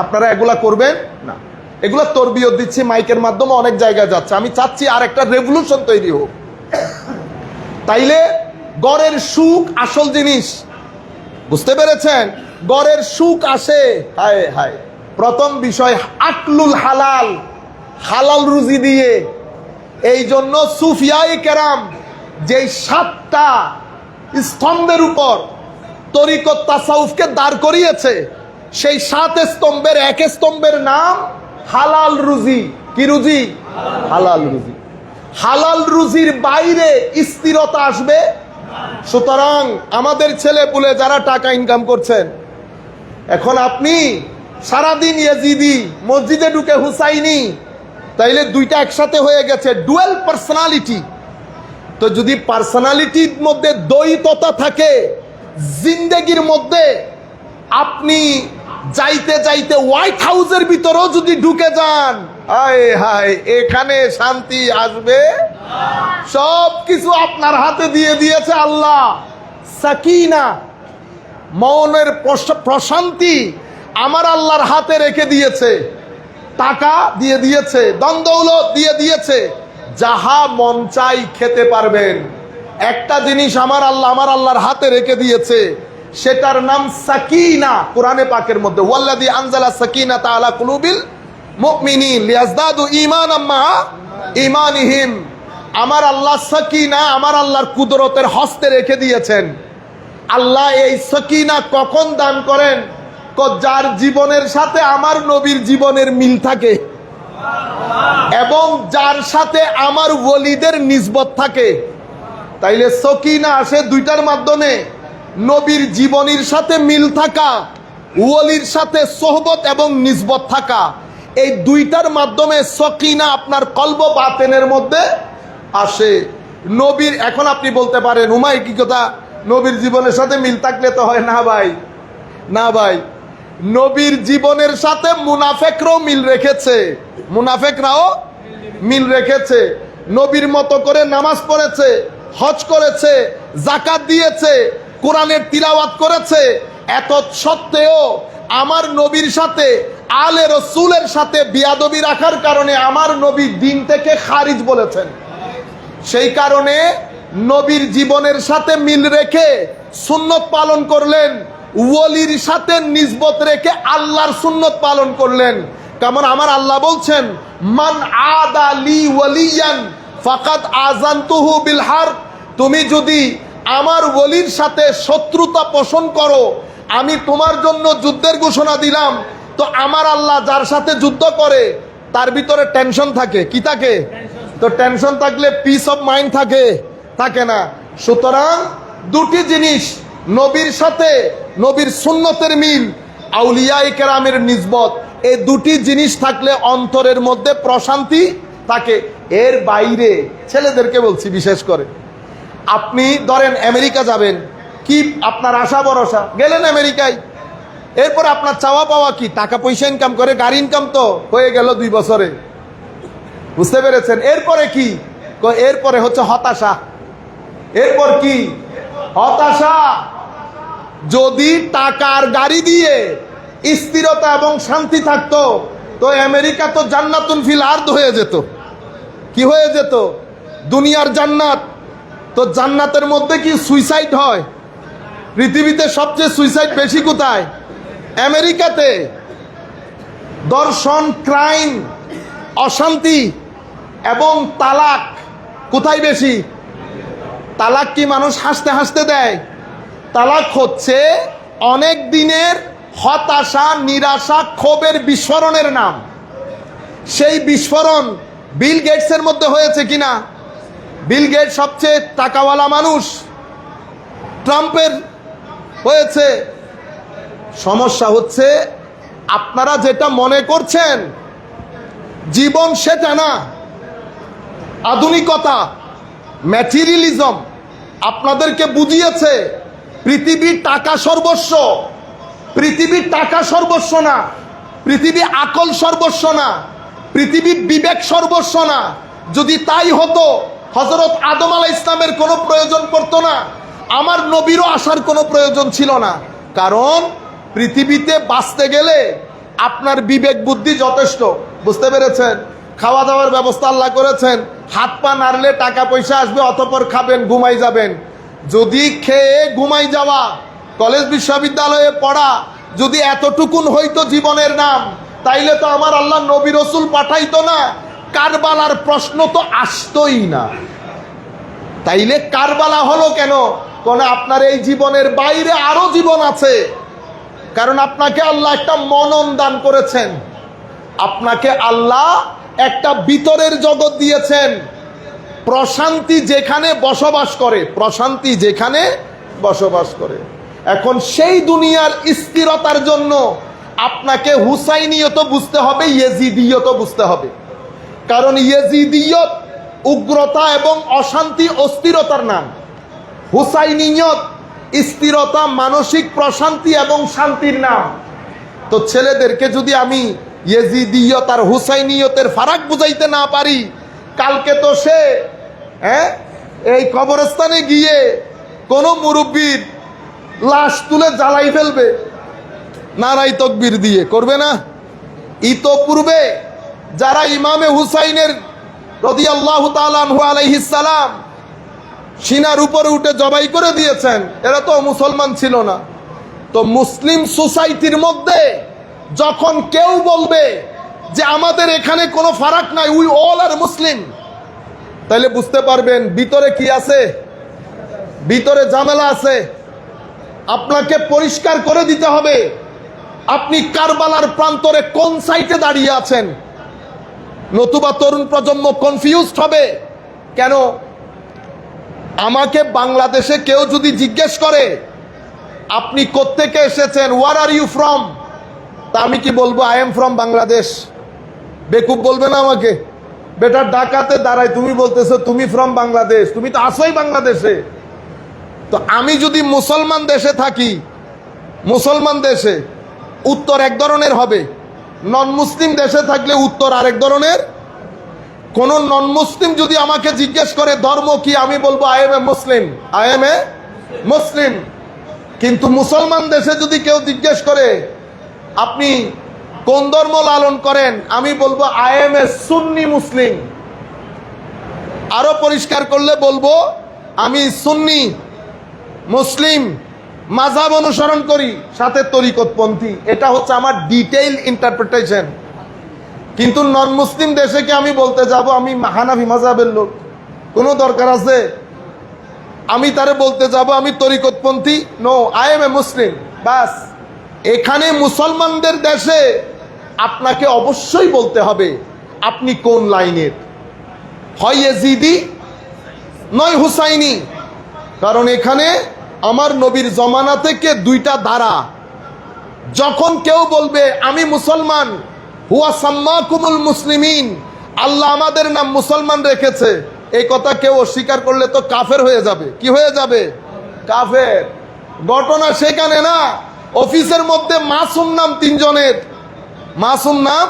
আপনারা এগুলা করবেন না। এগুলা তরবিয়ত দিচ্ছি, মাইকের মাধ্যমে অনেক জায়গায় যাচ্ছে। আমি চাচ্ছি আর একটা রেভলিউশন তৈরি হোক। তাইলে গড়ের সুখ আসল জিনিস, বুঝতে পেরেছেন? গড়ের সুখ আসে হায় হায় প্রথম বিষয় আকলুল হালাল, হালাল রুজি দিয়ে। এই জন্য সুফিয়ায়ে কেরাম যেই 7টা স্তম্ভের উপর তরিকত তাসাউফকে দাঁড় করিয়েছে, সেই 7 স্তম্ভের 1 স্তম্ভের নাম হালাল রুজি। কি রুজি? হালাল রুজি। হালাল রুজির বাইরে স্থিরতা আসবে। সুতরাং আমাদের ছেলে পুলে যারা টাকা ইনকাম করছেন, এখন আপনি সারাদিন ইয়েজিদি, মসজিদে ঢুকে হুসাইনি, তাইলে দুইটা একসাথে হয়ে গেছে, ডুয়াল পার্সোনালিটি। তো যদি পার্সোনালিটির মধ্যে দ্বৈততা থাকে, জিন্দেগির মধ্যে আপনি যাইতে যাইতে হোয়াইট হাউসের ভিতরেও যদি ঢুকে যান, হায় হায়, এখানে শান্তি আসবে? সব কিছু আপনার হাতে দিয়ে দিয়েছে আল্লাহ। সাকিনা, মনের প্রশান্তি আমার আল্লাহর হাতে রেখে দিয়েছে। টাকা দিয়ে দিয়েছে, দন্দৌলত দিয়ে দিয়েছে, যাহা মন চাই খেতে পারবেন। একটা জিনিস আমার আল্লাহর হাতে রেখে দিয়েছে, সেটার নাম সাকিনা। কোরআনে পাকের মধ্যে ওয়াল্লাযী আনজালা সাকিনাতা আলা কুলুবিল মুমিনিন লিয়াজদাদু ঈমানাম মা ঈমানিহিম। আমার আল্লাহ সাকিনা আমার আল্লাহর কুদরতের হস্তে রেখে দিয়েছেন। আল্লাহ এই সাকিনা কখন দান করেন? যার জীবনের সাথে আমার নবীর জীবনের মিল থাকে এবং যার সাথে আমার ওলিদের নিসবত থাকে। তাইলে সকিনা আসে দুইটার মাধ্যমে, নবীর জীবনীর সাথে মিল থাকা, ওলির সাথে সোহবত এবং নিসবত থাকা, এই দুইটার মাধ্যমে সকিনা আপনার কলব বাতেনের মধ্যে আসে। নবীর, এখন আপনি বলতে পারেন, উমাই কি কথা, নবীর জীবনের সাথে মিল থাকলে তো হয় না ভাই। না ভাই, নবীর জীবনের সাথে মুনাফেকরাও মিল রেখেছে, মুনাফেকরাও মিল রেখেছে। নবীর মতো করে নামাজ পড়েছে, হজ করেছে, যাকাত দিয়েছে, কোরআনের তিলাওয়াত করেছে। এত সত্ত্বেও আমার নবীর সাথে আলে রসুলের সাথে বিয়াদবি রাখার কারণে আমার নবী দিন থেকে খারিজ বলেছেন। সেই কারণে নবীর জীবনের সাথে মিল রেখে সুন্নত পালন করলেন, ওলির সাথে নিসবত রেখে আল্লাহর সুন্নত পালন করলেন। কেমন আমার আল্লাহ বলছেন, মান আদা লি ওয়ালিয়ান ফাকাদ আযানতুহু বিল হারব। তুমি যদি আমার ওলির সাথে শত্রুতা পোষণ করো, আমি তোমার জন্য যুদ্ধের ঘোষণা দিলাম। তো আমার আল্লাহ যার সাথে যুদ্ধ করে তার ভিতরে টেনশন থাকে, কি থাকে? তো টেনশন থাকলে পিস অফ মাইন্ড থাকে না। সুতরাং দুটি জিনিস, নবীর সাথে নবীর সুন্নতের মিল, আউলিয়ায়ে কেরামের নিসবত, এই দুটি জিনিস থাকলে অন্তরের মধ্যে প্রশান্তি থাকে। এর বাইরে ছেলেদেরকে বলছি বিশেষ করে, আপনি ধরেন আমেরিকা যাবেন, কি আপনার আশা ভরসা, গেলেন আমেরিকায়, এরপর আপনার চাওয়া পাওয়া কি? টাকা পয়সা ইনকাম করে, গাড়ি ইনকাম তো হয়ে গেল 2 বছরে, বুঝতে পেরেছেন? এরপরে কি? এরপরে হচ্ছে হতাশা। এরপর কি? হতাশা। যদি টাকার গাড়ি দিয়ে স্থিরতা এবং শান্তি থাকতো, তো আমেরিকা তো জান্নাতুন ফিল আরদ হয়ে যেত। কি হয়ে যেত? দুনিয়ার জান্নাত। তো জান্নাতের মধ্যে কি সুইসাইড হয়? পৃথিবীতে সবচেয়ে সুইসাইড বেশি কোথায়? আমেরিকাতে। দর্শন, ক্রাইম, অশান্তি এবং তালাক কোথায় বেশি? তালাক কি মানুষ হাসতে হাসতে দেয়? তালাক হচ্ছে অনেক দিনের হতাশা, নিরাশা, ক্ষোভের বিস্ফোরণের নাম। সেই বিস্ফোরণ বিল গেটসের মধ্যে হয়েছে কিনা? বিল গেটস সবচেয়ে টাকাওয়ালা মানুষ, ট্রাম্পের হয়েছে। সমস্যা হচ্ছে আপনারা যেটা মনে করছেন জীবন সেটা না। আধুনিকতা, ম্যাটেরিয়ালিজম আপনাদেরকে বুঝিয়েছে পৃথিবীর টাকা সর্বস্ব। পৃথিবীর টাকা সর্বস্ব না, পৃথিবী আকল সর্বস্ব না, পৃথিবী বিবেক সর্বস্ব না। যদি তাই হতো হযরত আদম আলাইহিস ইসলামের কোনো প্রয়োজন পড়তো না, আমার নবীরও আসার কোনো প্রয়োজন ছিল না। কারণ পৃথিবীতে বাঁচতে গেলে আপনার বিবেক বুদ্ধি যথেষ্ট, বুঝতে পেরেছেন? খাওয়া দাওয়ার ব্যবস্থা আল্লাহ করেছেন, হাত পা নাড়লে টাকা পয়সা আসবে, অতঃপর খাবেন, ঘুমাই যাবেন। যদি খেয়ে ঘুমাই যাওয়া, কলেজ বিশ্ববিদ্যালয়ে পড়া যদি এতটুকুন হইতো জীবনের নাম, তাইলে তো আমার আল্লাহ নবী রসুল পাঠাইতো না, কারবালার প্রশ্ন তো আসতোই না। তাইলে কারবালা হলো কেন? কারণ আপনার এই জীবনের বাইরে আরো জীবন আছে। কারণ আপনাকে আল্লাহ একটা মনন দান করেছেন, আপনাকে আল্লাহ একটা ভিতরের জগৎ দিয়েছেন। প্রশান্তি যেখানে বসবাস করে, প্রশান্তি যেখানে বসবাস করে। এখন সেই দুনিয়ার স্থিরতার জন্য আপনাকে হুসাইনিয়ত বুঝতে হবে, ইয়েজিদিয়ত বুঝতে হবে। কারণ ইয়েজিদিয়ত উগ্রতা এবং অশান্তি, অস্থিরতার নাম। হুসাইনিয়ত স্থিরতা, মানসিক প্রশান্তি এবং শান্তির নাম। তো ছেলেদেরকে যদি আমি ইয়েজিদিয়ত আর হুসাইনিয়তের ফারাক বুঝাইতে না পারি, কালকে তো সে এই কবরস্থানে গিয়ে কোন মুরব্বীর লাশ তুলে জ্বালাই ফেলবে নারাই তকবীর দিয়ে, করবে না? ইতোপূর্বে যারা ইমামে হুসাইনের রাদিয়াল্লাহু তাআলা আনহু আলাইহিস সালাম সিনার উপরে উঠে জবাই করে দিয়েছেন, এরা তো মুসলমান ছিল না। তো মুসলিম সোসাইটির মধ্যে যখন কেউ বলবে যে আমাদের এখানে কোনো ফারাক নাই, উই অল আর মুসলিম, তাহলে বুঝতে পারবেন ভিতরে কি আছে, ভিতরে ঝামেলা আছে। আপনাকে পরিষ্কার করে দিতে হবে আপনি কারবালার প্রান্তরে কোন সাইটে দাঁড়িয়ে আছেন, নতুবা তরুণ প্রজন্ম কনফিউজড হবে। কেন? আমাকে বাংলাদেশে কেউ যদি জিজ্ঞেস করে আপনি কোত্থেকে এসেছেন, ওয়ার আর ইউ ফ্রম, তা আমি কি বলবো? I am from Bangladesh. বেকুব বলবে না আমাকে? বেটার ঢাকাতে দাঁড়ায় তুমি বলতেছো তুমি ফ্রম বাংলাদেশ, তুমি তো আসোই বাংলাদেশে। তো আমি যদি মুসলমান দেশে থাকি, মুসলমান দেশে উত্তর এক ধরনের হবে, নন মুসলিম দেশে থাকলে উত্তর আরেক ধরনের। কোন নন মুসলিম যদি আমাকে জিজ্ঞেস করে ধর্ম কি, আমি বলবো I am a Muslim, I am a Muslim. কিন্তু মুসলমান দেশে যদি কেউ জিজ্ঞেস করে আপনি কোন ধর্ম লালন করেন? আমি বলবো আই এম এ সুন্নি মুসলিম। আরো পরিষ্কার করলে বলবো আমি সুন্নি মুসলিম, মাযহাব অনুসরণ করি, সাথে তরিকতপন্থী। এটা হচ্ছে আমার ডিটেইল ইন্টারপ্রিটেশন। কিন্তু নন মুসলিম দেশে কি আমি বলতে যাব আমি হানাফি মাযহাবের লোক? কোনো দরকার আছে? আমি তারে বলতে যাব আমি তরিকতপন্থী? নো, আই এম এ মুসলিম। বাস। এখানে মুসলমানদের দেশে আপনাকে অবশ্যই বলতে হবে আপনি কোন লাইনের, হয় ইয়াজিদি নয় হুসাইনি। কারণ এখানে আমার নবীর জমানা থেকে দুইটা ধারা। যখন কেউ বলবে আমি মুসলমান, হুয়া সাম্মাকুমুল মুসলিমিন, আল্লাহ আমাদের নাম মুসলমান রেখেছে, এই কথা কেউ অস্বীকার করলে তো কাফের হয়ে যাবে। কি হয়ে যাবে? কাফের। ঘটনা সেখানে না, অফিসের মধ্যে মাসুম নাম তিনজনের, মাসুম নাম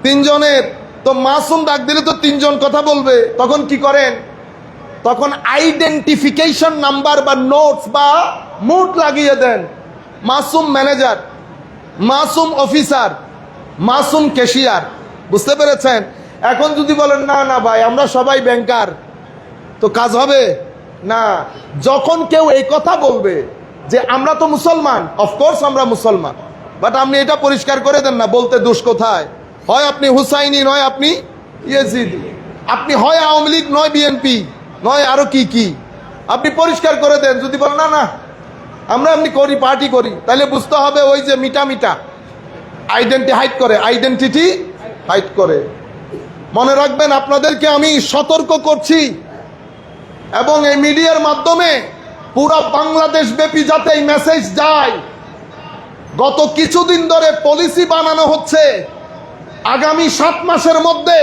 তিনজনের, তো মাসুম ডাক দিলে তো তিনজন কথা বলবে। তখন কি করেন? তখন আইডেন্টিফিকেশন নাম্বার বা নোটস বা মুট লাগিয়ে দেন। Masum manager, Masum officer, Masum cashier. বুঝতে পেরেছেন? এখন যদি বলেন না না ভাই আমরা সবাই ব্যাংকার, তো কাজ হবে না। যখন কেউ এই কথা বলবে যে আমরা তো মুসলমান, অফকোর্স আমরা মুসলমান, বাট আপনি এটা পরিষ্কার করে দেন না বলতে দোষ কোথায়? হয় আপনি হুসাইনি, নয় আপনি ইয়াজিদি, আপনি হয় আওয়ামী লীগ নয় বিএনপি নয় আরো কি কি, আপনি পরিষ্কার করে দেন। যদি বলেন না না আমরা এমনি করি, পার্টি করি, তাহলে বুঝতে হবে ওই যে মিটা মিটা আইডেন্টি হাইড করে, আইডেন্টিটি হাইড করে। মনে রাখবেন, আপনাদেরকে আমি সতর্ক করছি এবং এই মিডিয়ার মাধ্যমে পুরো বাংলাদেশ ব্যাপী যাতে এই মেসেজ যায়। গত কিছুদিন ধরে পলিসি বানানো হচ্ছে আগামী 7 মাসের মধ্যে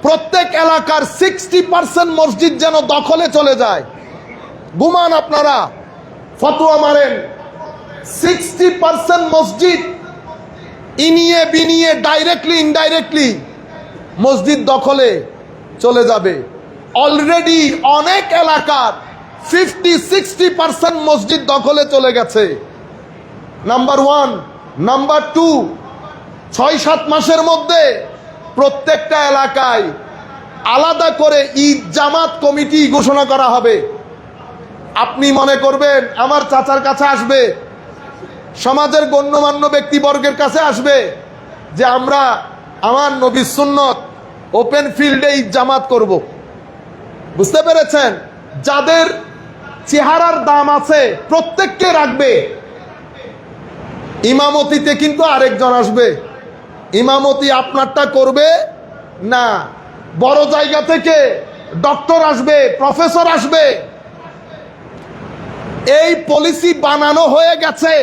প্রত্যেক এলাকার 60% মসজিদ যেন দখলে চলে যায়। ঘুমান আপনারা, ফতোয়া মারেন, 60% মসজিদ ইনিয়ে বিনিয়ে ডাইরেক্টলি ইনডাইরেক্টলি মসজিদ দখলে চলে যাবে। অলরেডি অনেক এলাকার 50-60% মসজিদ দখলে চলে গেছে। নাম্বার 1। নাম্বার 2, 6-7 মাসের মধ্যে প্রত্যেকটা এলাকায় আলাদা করে ঈদ জামাত কমিটি ঘোষণা করা হবে। আপনি মনে করবেন আমার চাচার কাছে আসবে, সমাজের গণ্যমান্য ব্যক্তিবর্গের কাছে আসবে যে আমরা আমার নবীর সুন্নত ওপেন ফিল্ডে ঈদ জামাত করব। বুঝতে পেরেছেন? যাদের চেহারার দাম আছে প্রত্যেককে রাখবে। ইমামতিতে কিন্তু আরেকজন আসবে, ইমামতি আপনারটা করবে না। বড় জায়গা থেকে ডক্টর আসবে, প্রফেসর আসবে। এই পলিসি বানানো হয়ে গেছে।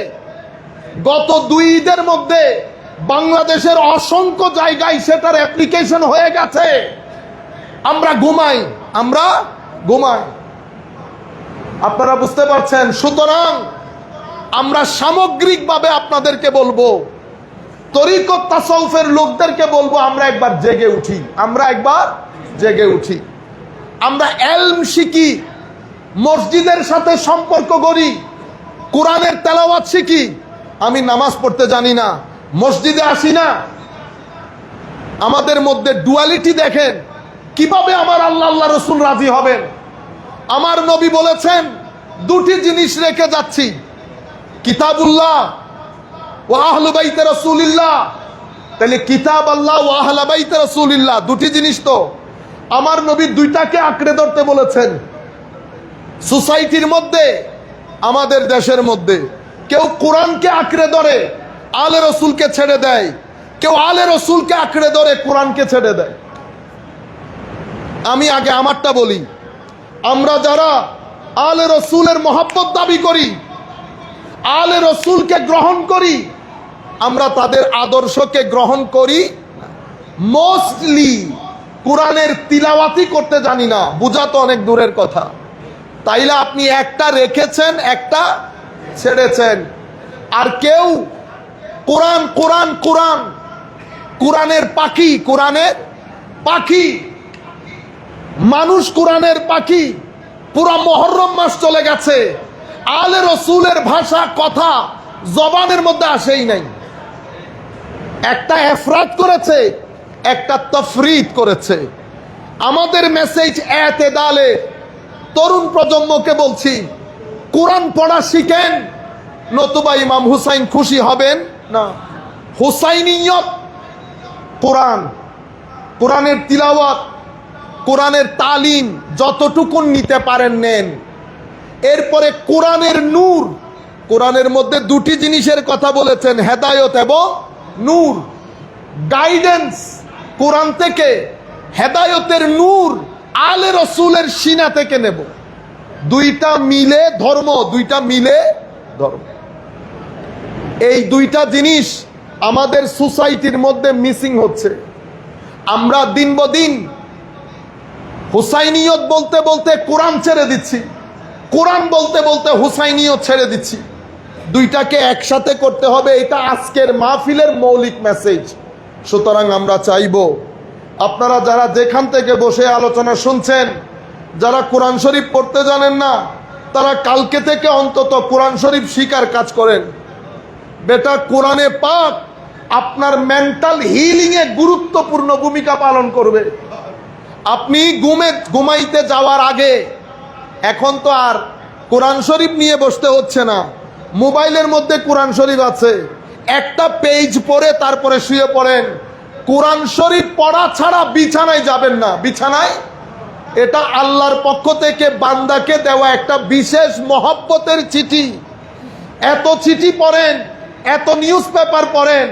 গত 2 ঈদের মধ্যে বাংলাদেশের অসংখ্য জায়গায় সেটার অ্যাপ্লিকেশন হয়ে গেছে। আমরা ঘুমাই, আমরা ঘুমাই। আপনারা বুঝতে পারছেন? সুতরাং আমরা সামগ্রিকভাবে আপনাদেরকে বলবো, তরিকত তাসাউফের লোকদেরকে বলবো আমরা একবার জেগে উঠি, আমরা একবার জেগে উঠি। আমরা ইলম শিখি, মসজিদের সাথে সম্পর্ক করি, কোরআনের তেলাওয়াত শিখি। আমি নামাজ পড়তে জানি না, মসজিদে আসি না। আমাদের মধ্যে ডুয়ালিটি দেখেন। কিভাবে আমার আল্লাহ আল্লাহ রসুল রাজি হবেন? আমার নবী বলেছেন 2টি জিনিস রেখে যাচ্ছি, কিতাবুল্লাহ ওয়া আহলু বাইতে রাসূলিল্লাহ। তাহলে কিতাব আল্লাহ ওয়া আহলু বাইতে রাসূলিল্লাহ 2টি জিনিস। তো আমার নবী 2টাকে আঁকড়ে ধরতে বলেছেন। সোসাইটির মধ্যে, আমাদের দেশের মধ্যে কেউ কোরআনকে আঁকড়ে ধরে আলে রসুলকে ছেড়ে দেয়, কেউ আলে রসুলকে আঁকড়ে ধরে কোরআনকে ছেড়ে দেয়। আমি আগে আমারটা বলি। আমরা যারা আলে রসুলের মহব্বত দাবি করি, আলে রসুলকে গ্রহণ করি, আমরা তাদের আদর্শকে গ্রহণ করি। মোস্টলি কোরআনের তিলাওয়াতি করতে জানি না, বোঝা তো অনেক দূরের কথা। তাইলে আপনি একটা রেখেছেন, একটা ছেড়েছেন। আর কেউ কোরআন কোরআন কোরআন, কোরআনের পাখি, কোরআনের পাখি, মানুষ কোরআনের পাখি। পুরো মুহররম মাস চলে গেছে, আলে রসুলের ভাষা কথা জবানের মধ্যে আসেই নাই। একটা এফরাত করেছে, একটা তফরিদ করেছে। আমাদের মেসেজ এতেদালে, তরুণ প্রজন্মকে বলছি, কোরআন পড়া শিখেন, নতুবা ইমাম হুসাইন খুশি হবেন না। হুসাইনিয়ত, কোরআন, কোরআনের তিলাওয়াত, কোরআনের তালিম যতটুকুন নিতে পারেন নেন। এরপরে কোরআনের নূর, কোরআনের মধ্যে দুটি জিনিসের কথা বলেছেন, হেদায়ত এবং নূর। গাইডেন্স কোরআন থেকে, হেদায়তের নূর আলে রসুলের সিনা থেকে নেব। দুইটা মিলে ধর্ম, দুইটা মিলে ধর্ম। এই দুইটা জিনিস আমাদের সোসাইটির মধ্যে মিসিং হচ্ছে। আমরা দিন বদিন হুসাইনিয়ত বলতে বলতে কোরআন ছেড়ে দিচ্ছি, কোরআন বলতে বলতে হুসাইনিয়ত ছেড়ে দিচ্ছি। দুইটাকে একসাথে করতে হবে, এটা আজকের মাহফিলের মৌলিক মেসেজ। সুতরাং আমরা চাইব আপনারা যারা যেখান থেকে বসে আলোচনা শুনছেন, যারা কোরআন শরীফ পড়তে জানেন না, তারা কালকে থেকে অন্তত কোরআন শরীফ শিখার কাজ করেন। বেটা, কোরআনে পাক আপনার মেন্টাল হিলিং এ গুরুত্বপূর্ণ ভূমিকা পালন করবে। আপনি ঘুমাইতে যাওয়ার আগে, এখন তো আর কোরআন শরীফ নিয়ে বসতে হচ্ছে না, মোবাইলের মধ্যে কোরআন শরীফ আছে, একটা পেজ পড়ে তারপরে শুয়ে পড়েন। কোরআন শরীফ পড়া ছাড়া বিছানায় যাবেন না। বিছানায়, এটা আল্লাহর পক্ষ থেকে বান্দাকে দেওয়া একটা বিশেষ মহব্বতের চিঠি। এত চিঠি পড়েন, এত নিউজ পেপার পড়েন,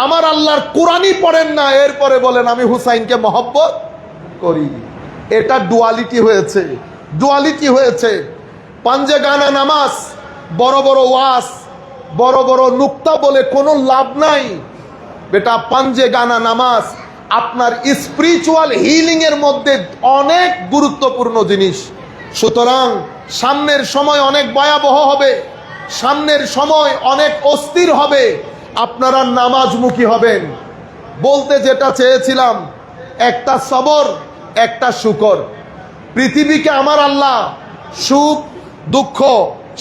আমার আল্লাহর কোরআনই পড়েন না, এরপরে বলেন আমি হুসাইনকে মহব্বত করি। এটা ডুয়ালিটি হয়েছে, ডুয়ালিটি হয়েছে। পাঞ্জে গানা নামাজ, বড় বড় ওয়াজ, বড় বড় নুক্তা বলে কোনো লাভ নাই। বেটা, পাঞ্জে গানা নামাজ আপনার স্পিরিচুয়াল হিলিং এর মধ্যে অনেক গুরুত্বপূর্ণ জিনিস। সুতরাং সামনের সময় অনেক ভয়াবহ হবে, সামনের সময় অনেক অস্থির হবে, আপনারা নামাজমুখী হবেন। বলতে যেটা চেয়েছিলাম, একটা সবর, একটা শুকর। পৃথিবীকে আমার আল্লাহ সুখ দুঃখ,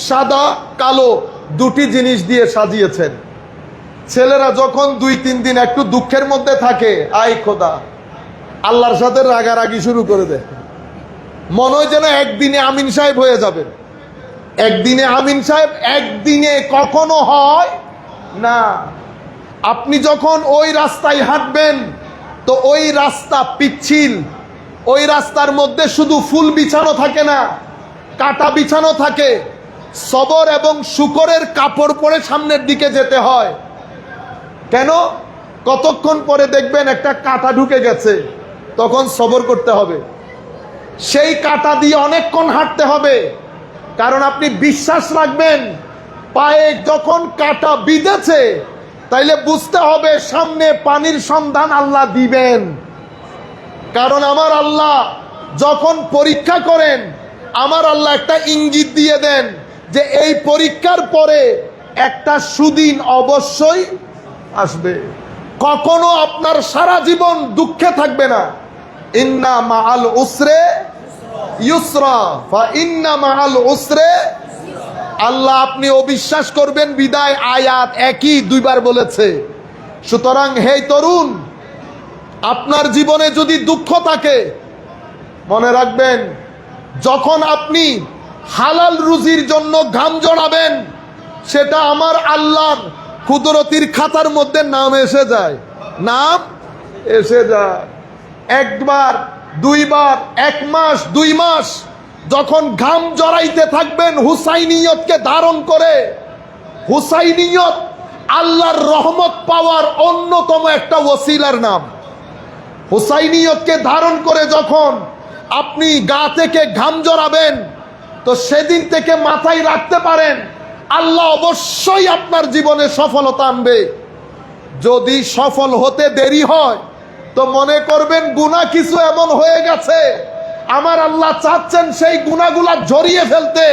সাদা কালো দুটি জিনিস দিয়ে সাজিয়েছেন। ছেলেরা যখন 2-3 দিন একটু দুঃখের মধ্যে থাকে, আই খোদা, আল্লাহর সাথে রাগারাগি শুরু করে দেয়। মনে হয় যেন একদিনে আমিন সাহেব হয়ে যাবে। একদিনে আমিন সাহেব একদিনে কখনো হয় না। আপনি যখন ওই রাস্তায় হাঁটবেন, তো ওই রাস্তা পিচ্ছিল, ওই রাস্তার মধ্যে শুধু ফুল বিছানো থাকে না, কাটা বিছানো থাকে। সবর এবং শুকরের কাপড় পরে সামনের দিকে যেতে হয়। কেন? কতক্ষণ পরে দেখবেন একটা কাঁটা ঢুকে গেছে, তখন সবর করতে হবে। সেই কাঁটা দিয়ে অনেকক্ষণ হাঁটতে হবে, কারণ আপনি বিশ্বাস রাখবেন পায়ে যখন কাঁটা বিঁধেছে, তাইলে বুঝতে হবে সামনে পানির সন্ধান আল্লাহ দিবেন। কারণ আমার আল্লাহ যখন পরীক্ষা করেন, আমার আল্লাহ একটা ইঙ্গিত দিয়ে দেন যে এই পরীক্ষার পরে একটা সুদিন অবশ্যই আসবে। কখনো আপনার সারা জীবন দুঃখে থাকবে না। ইন্না মাআল উসরে ইউসরা, ফা ইন্না মাআল উসরে। আল্লাহ আপনি অবিশ্বাস করবেন বিদায় আয়াত একই দুইবার বলেছে। সুতরাং হে তরুণ, আপনার জীবনে যদি দুঃখ থাকে, মনে রাখবেন যখন আপনি হালাল রুজির জন্য ঘাম জড়াবেন, সেটা আমার আল্লাহর কুদরতির খাতার মধ্যে নাম এসে যায়, নাম এসে যায়। একবার, দুইবার, 1 মাস, 2 মাস যখন ঘাম জড়াইতে থাকবেন হুসাইনিয়তকে ধারণ করে, হুসাইনিয়ত আল্লাহর রহমত পাওয়ার অন্যতম একটা ওসিলার নাম। হুসাইনিয়তকে ধারণ করে যখন আপনি গা থেকে ঘাম জড়াবেন, তো সেদিন থেকে মাথায় রাখতে পারেন আল্লাহ অবশ্যই আপনার জীবনে সফলতা আনবে। যদি সফল হতে দেরি হয়, তো মনে করবেন গুনাহ কিছু এমন হয়ে গেছে, আমার আল্লাহ চাচ্ছেন সেই গুনাহগুলা ঝরিয়ে ফেলতে,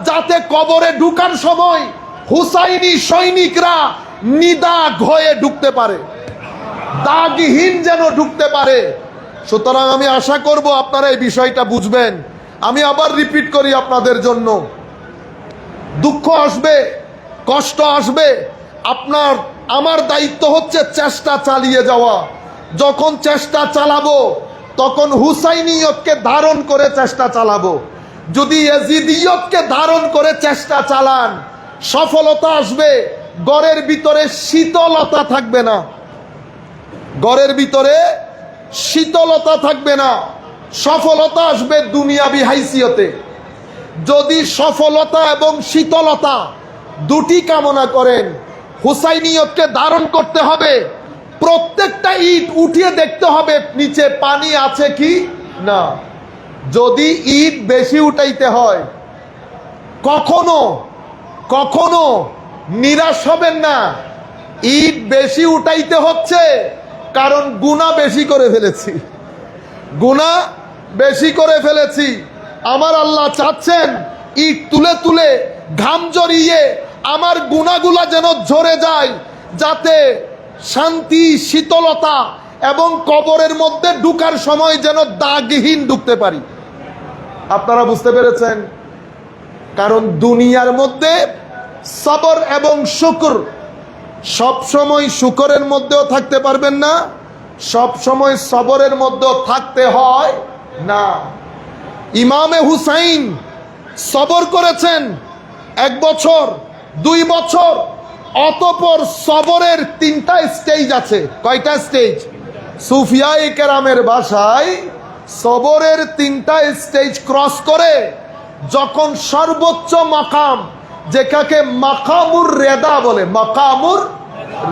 যাতে কবরে ঢুকার সময় হুসাইনি সৈনিকরা নিদাগ হয়ে ঢুকতে পারে, দাগহীন যেন ঢুকতে পারে। সুতরাং আমি আশা করব আপনারা এই বিষয়টা বুঝবেন। আমি আবার রিপিট করি আপনাদের জন্য, দুঃখ আসবে, কষ্ট আসবে, আপনার আমার দায়িত্ব হচ্ছে চেষ্টা চালিয়ে যাওয়া। যখন চেষ্টা চালাবো তখন হুসাইনিয়তকে ধারণ করে চেষ্টা চালাবো। যদি ইয়াজিদিয়তকে ধারণ করে চেষ্টা চালান, সফলতা আসবে, ঘরের ভিতরে শীতলতা থাকবে না, ঘরের ভিতরে শীতলতা থাকবে না, সফলতা আসবে দুনিয়াবি হাইসিয়তে। যদি সফলতা এবং শীতলতা দুটি কামনা করেন, হুসাইনিয়তকে ধারণ করতে হবে। প্রত্যেকটা ইট উঠিয়ে দেখতে হবে নিচে পানি আছে কি না। যদি ইট বেশি উঠাইতে হয়, কখনো কখনো নিরাশ হবেন না। ইট বেশি উঠাইতে হচ্ছে কারণ গুনাহ বেশি করে ফেলেছি, গুনাহ বেশি করে ফেলেছি। আমার আল্লাহ চাচ্ছেন ইট তুলে তুলে ঘাম জড়িয়ে আমার গুনাহগুলা যেন ঝরে যায়, যাতে শান্তি, শীতলতা এবং কবরের মধ্যে ঢুকার সময় যেন দাগহীন ঢুকতে পারি। আপনারা বুঝতে পেরেছেন? কারণ দুনিয়ার মধ্যে সবর এবং শুকর, সব সময় শুকরের মধ্যেও থাকতে পারবেন না, সব সময় সবরের মধ্যেও থাকতে হয় না। ইমামে হুসাইন সবর করেছেন 1 বছর, 2 বছর, অতঃপর সবরের 3টা স্টেজ আছে। কয়টা স্টেজ? সুফিয়ায়ে কেরামের ভাষায় সবরের 3টা স্টেজ ক্রস করে যখন সর্বোচ্চ মাকাম, যেটাকে মাকামুর রেদা বলে, মাকামুর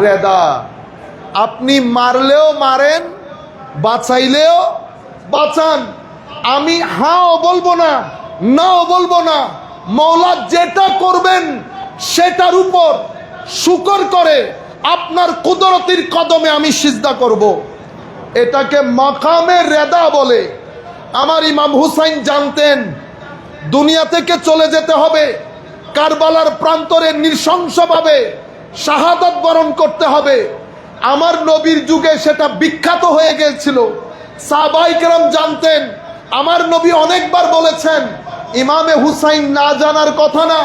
রেদা, আপনি মারলেও মারেন, বাঁচাইলেও বাঁচান, আমি হাও বলবো না, নাও বলবো না, মওলা যেটা করবেন সেটার উপর শুকর করে আপনার কুদরতির কদমে আমি সিজদা করব। এটাকে মাকামে রেদা বলে। আমার ইমাম হুসাইন জানতেন দুনিয়া থেকে চলে যেতে হবে, কারবালার প্রান্তরে নৃশংসভাবে শাহাদাত বরণ করতে হবে। আমার নবীর যুগে সেটা বিখ্যাত হয়ে গিয়েছিল। সাহাবায়ে কেরাম জানতেন, আমার নবী অনেকবার বলেছেন। ইমামে হুসাইন না জানার কথা না,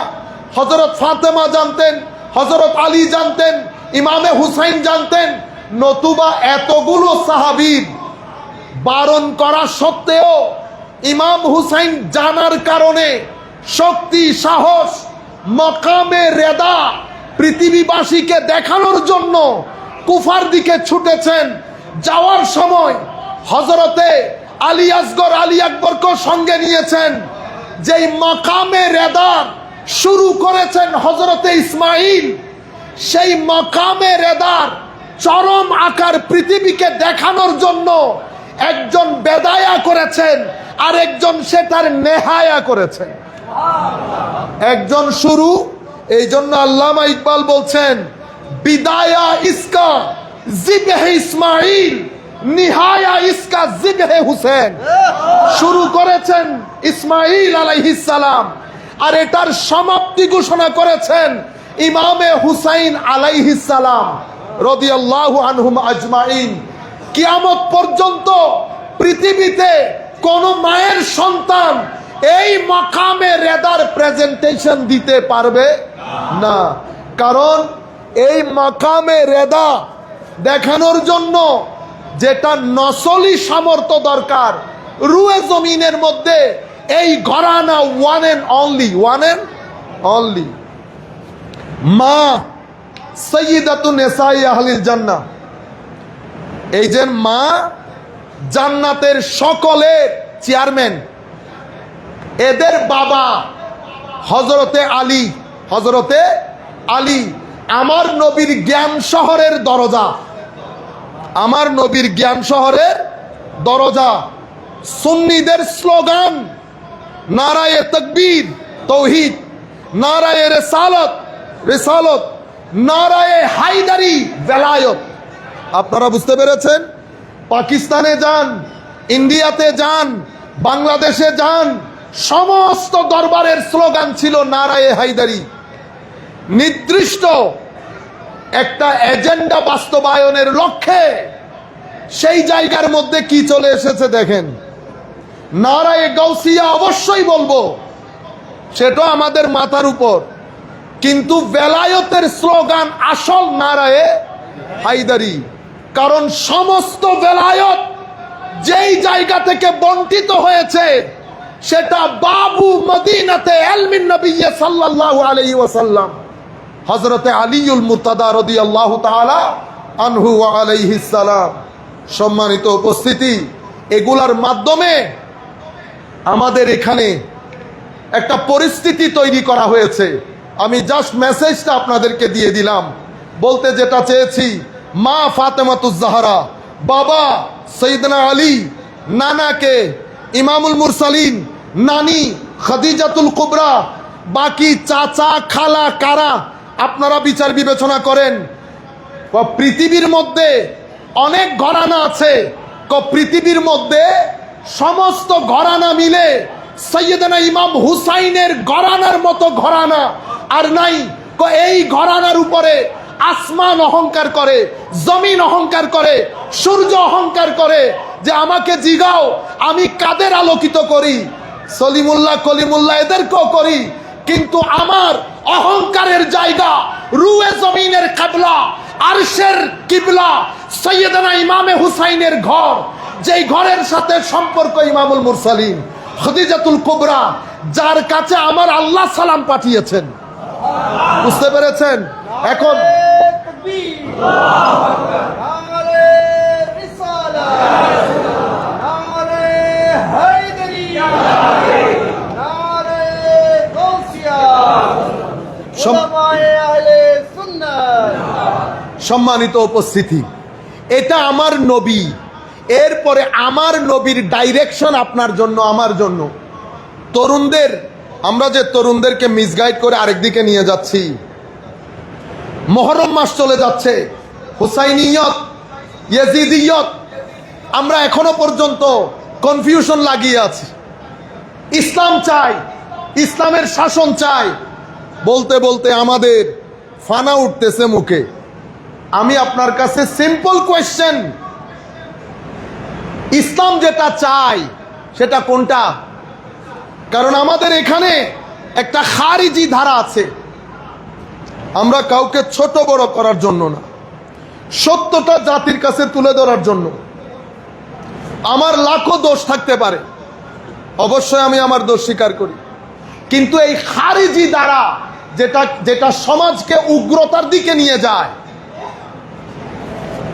হযরত ফাতেমা জানতেন, হযরত আলী জানতেন, ইমামে হুসাইন জানতেন। নতুবা এতগুলো সাহাবীর বারণ করা সত্ত্বেও ইমাম হুসাইন জানার কারণে শক্তি, সাহস, মাকামে রেদা পৃথিবীবাসীকে দেখানোর জন্য কুফার দিকে ছুটেছেন। যাওয়ার সময় হযরতে আলী আসগর, আলী আকবরকে সঙ্গে নিয়েছেন। যেই মাকামে রেদা শুরু করেছেন হযরতে ইসমাইল, সেই মাকামে রেদার চরম আকার পৃথিবীকে দেখানোর জন্য একজন বেদায়া করেছেন, আর একজন সেটার নেহায়া করেছেন। একজন শুরু, এই জন্য আল্লামা ইকবাল বলছেন, বিদায়া ইসকা জিবহে ইসমাইল, নিহায়া ইসকা জিবহে হুসেন। শুরু করেছেন ইসমাইল আলাইহিস সালাম, আর এটার সমাপ্তি ঘোষণা করেছেন ইমামে হুসাইন আলাইহিস সালাম রাদিয়াল্লাহু আনহুম আজমাইন। কিয়ামত পর্যন্ত পৃথিবীতে কোন মায়ের সন্তান এই মাকামে রেদার প্রেজেন্টেশন দিতে পারবে না। কারণ এই মাকামে রেদা দেখানোর জন্য যেটা নসলি সামর্থ্য দরকার, রুয়ে জমিনের মধ্যে এই ঘরানা ওয়ান এন্ড অনলি মা সাইয়্যিদাতুন নিসাই আহলিল জান্নাহ। এই যে মা জান্নাতের সকলের চেয়ারম্যান, এদের বাবা হযরতে আলী আমার নবীর জ্ঞান শহরের দরজা, আমার নবীর জ্ঞান শহরের দরজা। সুন্নিদের স্লোগান নারায়ে তাকবীর তাওহীদ, নারায়ে রিসালত, নারায়ে হায়দারি বেলায়ত। আপনারা বুঝতে পেরেছেন? পাকিস্তানে যান, ইন্ডিয়াতে যান, বাংলাদেশে যান, সমস্ত দরবারের স্লোগান ছিল নারায়ে হায়দারি। নির্দিষ্ট একটা এজেন্ডা বাস্তবায়নের লক্ষ্যে সেই জায়গার মধ্যে কি চলে এসেছে দেখেন। নারায়ে গাউসিয়া অবশ্যই বলবো, সেটা আমাদের মাথার উপর, কিন্তু বেলায়েতের স্লোগান আসল নারায়ে হায়দারি। কারণ সমস্ত বেলায়েত যেই জায়গা থেকে বন্টিত হয়েছে সেটা বাবু মদিনাতে ইলমিন নবী সাল্লাল্লাহু আলাইহি ওয়াসাল্লাম হযরতে আলীউল মুর্তাদা রাদিয়াল্লাহু তাআলা আনহু ওয়া আলাইহিস সালাম। সম্মানিত উপস্থিতি, এগুলার মাধ্যমে আমাদের এখানে একটা পরিস্থিতি তৈরি করা হয়েছে। আমি জাস্ট মেসেজটা আপনাদেরকে দিয়ে দিলাম। বলতে যেটা চেয়েছি, মা ফাতেমাতুজ জাহরা, বাবা সৈয়দনা আলী, নানাকে ইমামুল মুরসালিন, নানি খাদিজাতুল কুবরা, বাকি চাচা খালা কারা আপনারা বিচার বিবেচনা করেন। পৃথিবীর মধ্যে অনেক ঘরানা আছে, পৃথিবীর মধ্যে সমস্ত ঘরানা মিলে সৈয়দনা ইমাম হুসাইনের ঘরানার মতো ঘরানা আর নাই। এই ঘরানার উপরে আসমান অহংকার করে, জমিন অহংকার করে, সূর্য অহংকার করে যে আমাকে জিগাও আমি কাদের আলোকিত করি, সলিমুল্লাহ কলিমুল্লাহ এদেরকেও করি, কিন্তু আমার অহংকারের জায়গা রুয়ে জমিনের কিবলা, আরশের কিবলা সৈয়দনা ইমামে হুসাইনের ঘর, যেই ঘরের সাথে সম্পর্ক ইমামুল মুরসালিন খাদিজাতুল কুবরা, যার কাছে আমার আল্লাহ সালাম পাঠিয়েছেন। বুঝতে পেরেছেন? এখন সম্মানিত উপস্থিতি, এটা আমার নবী, এরপরে আমার নবীর ডাইরেকশন আপনার জন্য আমার জন্য। তরুণদের, আমরা যে তরুণদেরকে মিসগাইড করে আরেকদিকে নিয়ে যাচ্ছি, মুহররম মাস চলে যাচ্ছে, হুসাইনিয়ত ইয়াজিদিয়ত, আমরা এখনো পর্যন্ত কনফিউশন লাগিয়ে আছি। ইসলাম চাই, ইসলামের শাসন চাই, বলতে বলতে আমাদের ফানা উঠতেছে মুখে। আমি আপনার কাছে সিম্পল কোয়েশ্চেন, ইসলাম যেটা চাই সেটা কোনটা? কারণ আমাদের এখানে একটা খারিজি ধারা আছে। আমরা কাউকে ছোট বড় করার জন্য না, সত্যটা জাতির কাছে তুলে ধরার জন্য। আমার লাখো দোষ থাকতে পারে, অবশ্যই আমি আমার দোষ স্বীকার করি, কিন্তু এই খারিজি দ্বারা যেটা সমাজকে উগ্রতার দিকে নিয়ে যায়।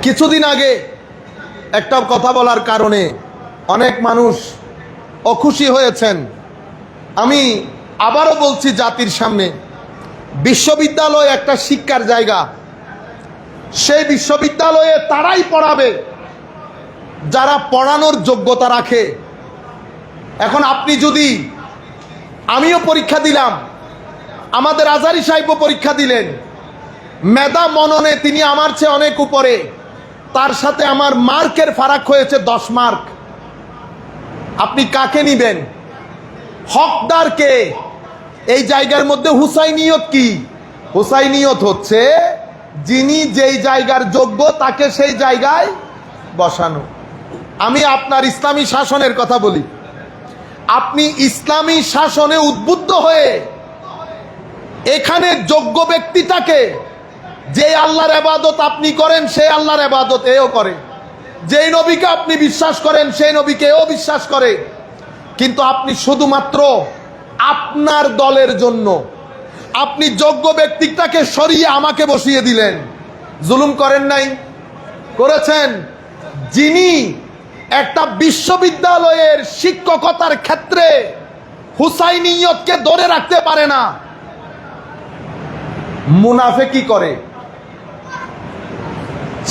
কিছুদিন আগে একটা কথা বলার কারণে অনেক মানুষ অখুশি হয়েছেন। আমি আবারও বলছি জাতির সামনে, বিশ্ববিদ্যালয় একটা শিক্ষার জায়গা, সেই বিশ্ববিদ্যালয়ে তারাই পড়াবে যারা পড়ানোর যোগ্যতা রাখে। এখন আপনি যদি, আমিও পরীক্ষা দিলাম, আমাদের আজহারী সাহেবও পরীক্ষা দিলেন, মেধা মননে তিনি আমার চেয়ে অনেক উপরে, তার সাথে আমার মার্কের ফারাক হয়েছে 10 মার্ক। আপনি কাকে নিবেন? হকদার কে? এই জায়গার মধ্যে হুসাইনিয়ত কি? হুসাইনিয়ত হচ্ছে যিনি যেই জায়গার যোগ্য তাকে সেই জায়গায় বসানো। আমি আপনার ইসলামী শাসনের কথা বলি। আপনি ইসলামী শাসনে উদ্বুদ্ধ হয়ে এখানে যোগ্য ব্যক্তিটাকে, যে আল্লাহর ইবাদত আপনি করেন সেই আল্লাহর ইবাদত এও করে, যেই নবীকে আপনি বিশ্বাস করেন সেই নবীকে এও বিশ্বাস করে, কিন্তু আপনি শুধুমাত্র আপনার দলের জন্য আপনি যোগ্য ব্যক্তিটাকে সরিয়ে আমাকে বসিয়ে দিলেন। জুলুম করেন নাই? করেছেন। যিনি একটা বিশ্ববিদ্যালয়ের শিক্ষকতার ক্ষেত্রে হুসাইনিয়তকে ধরে রাখতে পারে না, মুনাফিকি করে,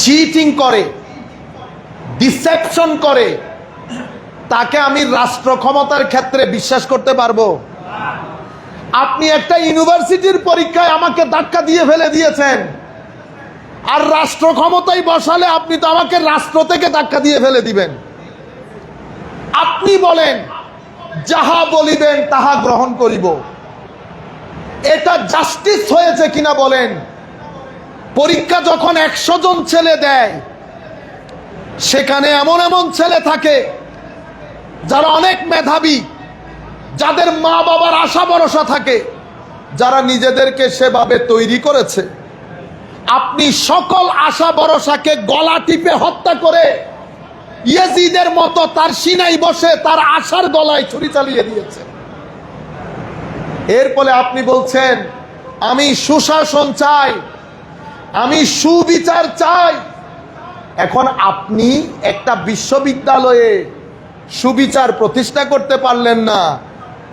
চিটিং করে, ডিসেপশন করে, তাকে আমি রাষ্ট্র ক্ষমতার ক্ষেত্রে বিশ্বাস করতে পারবো? আপনি একটা ইউনিভার্সিটির পরীক্ষায় আমাকে ধাক্কা দিয়ে ফেলে দিয়েছেন, আর রাষ্ট্র ক্ষমতায় বসালে আপনি তো আমাকে রাষ্ট্র থেকে ধাক্কা দিয়ে ফেলে দিবেন। আপনি বলেন যাহা বলিবেন তাহা গ্রহণ করিব, এটা জাস্টিস হয়েছে কিনা বলেন? পরীক্ষা যখন 100 জন ছেলে দেয়, সেখানে এমন এমন ছেলে থাকে যারা অনেক মেধাবী, যাদের মা বাবার আশা ভরসা থাকে, যারা নিজেদেরকে সেভাবে তৈরি করেছে। আপনি সকল আশা ভরসাকে গলা টিপে হত্যা করে ইয়েজিদের মতো তার সিনাই বসে তার আশার গলায় ছুরি চালিয়ে দিয়েছে। এরপরে আপনি বলছেন আমি সুশাসন চাই, আমি সুবিচার চাই। এখন আপনি একটা বিশ্ববিদ্যালয়ে সুবিচার প্রতিষ্ঠা করতে পারলেন না,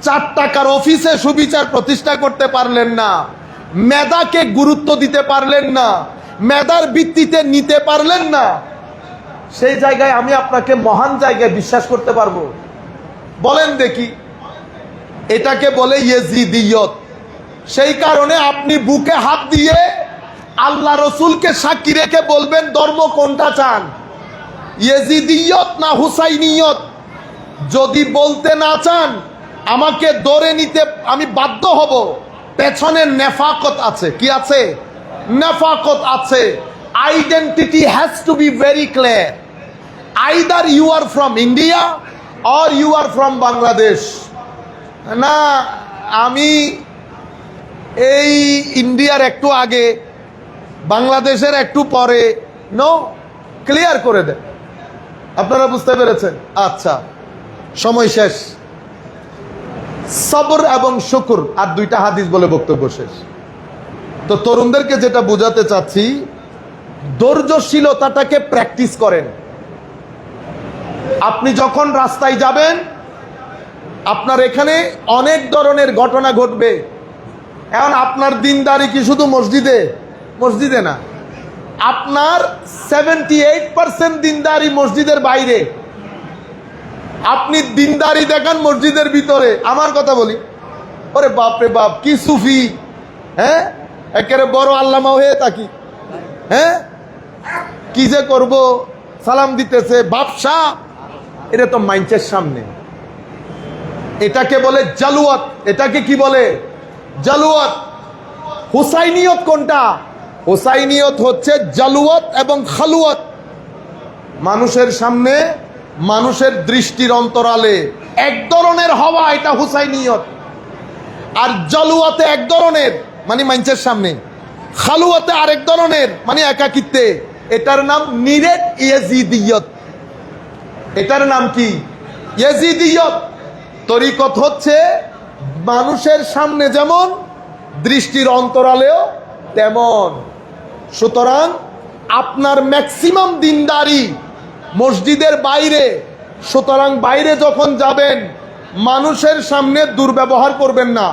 4 টাকার অফিসে সুবিচার প্রতিষ্ঠা করতে পারলেন না, মেধাকে গুরুত্ব দিতে পারলেন না, মেধার ভিত্তিতে নিতে পারলেন না। সেই জায়গায় আমি আপনাকে মহান জায়গায় বিশ্বাস করতে পারবো? বলেন দেখি। এটাকে বলে ইয়েজিদিয়ত। সেই কারণে আপনি বুকে হাত দিয়ে আল্লাহ রসুলকে সাক্ষী রেখে বলবেন ধর্ম কোনটা চান, ইয়েজিদিয়ত না হুসাইনিয়ত? যদি বলতে না চান আমাকে ধরে নিতে আমি বাধ্য হব। পেছনে নেফাকত আছে। কি আছে? নেফাকত আছে। Identity has to be very clear. Either you are from India or you are from Bangladesh. না আমি এই ইন্ডিয়ার একটু আগে, বাংলাদেশের একটু পরে। নো, ক্লিয়ার করে দেন। আপনারা বুঝতে পেরেছেন? আচ্ছা, সময় শেষ। সবর এবং শুকর আর 2টা হাদিস বলে বক্তব্য শেষ। তো তরুণদেরকে যেটা বোঝাতে চাচ্ছি, ধৈর্যশীলতাটাকে প্র্যাকটিস করেন। আপনি যখন রাস্তায় যাবেন আপনার এখানে অনেক ধরনের ঘটনা ঘটবে। এখন আপনার দিনদারি কি শুধু মসজিদে? মসজিদে না, আপনার 78% দিনদারি মসজিদের বাইরে। আপনি দিনদারি দেখান মসজিদের ভিতরে। আমার কথা বলি, ওরে বাপরে বাপ কি সুফি, হ্যাঁ একেবারে বড় আল্লামা হয়ে থাকি, হ্যাঁ কি যে করব, সালাম দিতেছে বাপসা। এটা তো মাইন্সের সামনে। এটাকে বলে জালুয়াত। এটাকে কি বলে? জালুয়াত। হুসাইনিয়ত কোনটা? হুসাইনিয়ত হচ্ছে জালুয়াত এবং খালুয়াত। মানুষের সামনে, মানুষের দৃষ্টির অন্তরালে এক ধরনের হওয়া, এটা হুসাইনিয়ত। আর জালুয়াতে এক ধরনের, মানে মাইন্সের সামনে। খালুয়াতে আরেক ধরনের, মানে একাকিত্বে। এটার নাম নিরেট ইয়েজিদিয়ত। এটার নাম কি? ইয়েজিদিয়ত। তরিকত হচ্ছে মানুষের সামনে যেমন, দৃষ্টির অন্তরালেও তেমন। সুতরাং আপনার ম্যাক্সিমাম দিনদারি মসজিদের বাইরে। সুতরাং বাইরে যখন যাবেন মানুষের সামনে দুর্ব্যবহার করবেন না,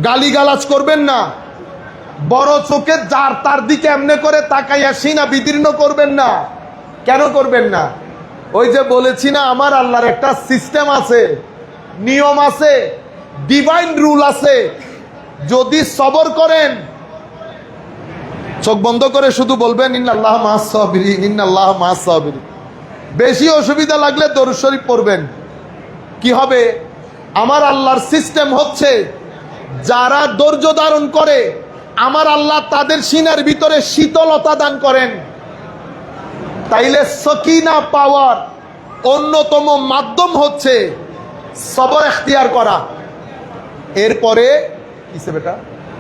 গালিগালাজ করবেন না, বড় চোখে যার তার দিকে এমনি করে তাকাইয়া সিনা বিদীর্ণ করবেন না। কেন করবেন না? ওই যে বলেছি না, আমার আল্লাহর একটা সিস্টেম আছে, নিয়ম আছে, ডিভাইন রুল আছে। যদি সবর করেন, চোখ বন্ধ করে শুধু বলবেন ইন্নাল্লাহ মা'আস সাবিরিন, ইন্নাল্লাহ মা'আস সাবিরিন। বেশি অসুবিধা লাগলে দরুদ শরীফ পড়বেন। কি হবে? আমার আল্লাহর সিস্টেম হচ্ছে যারা ধৈর্য ধারণ করে আমার আল্লাহ তাদের সিনার ভিতরে শীতলতা দান করেন। তাইলে সকিনা পাওয়ার অন্যতম মাধ্যম হচ্ছে সবর এখতিয়ার করা। এরপরে কিসে বেটা?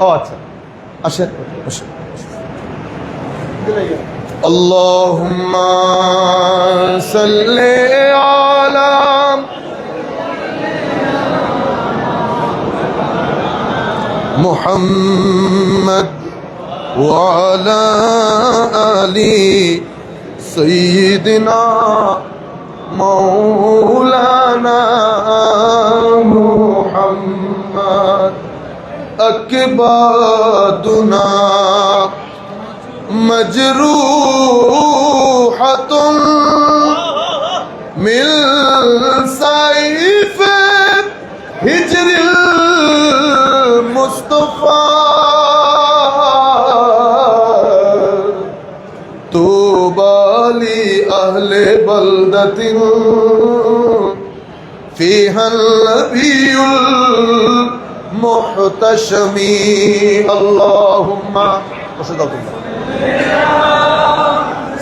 ও আচ্ছা, আসেন আসেন। আল্লাহুম্মা সাল্লি আলা মুহাম্মদ ওয়া আলা আলি সাইয়্যিদিনা মাওলানা মুহাম্মদ আকবাদুনা মজরুহাতুন মিল সাইফ হিজরিল মুস্তাফা তুবালি আহলে বলদাতিন ফিহাল নবিয়ুল মুহতাশমি। আল্লাহুম্মা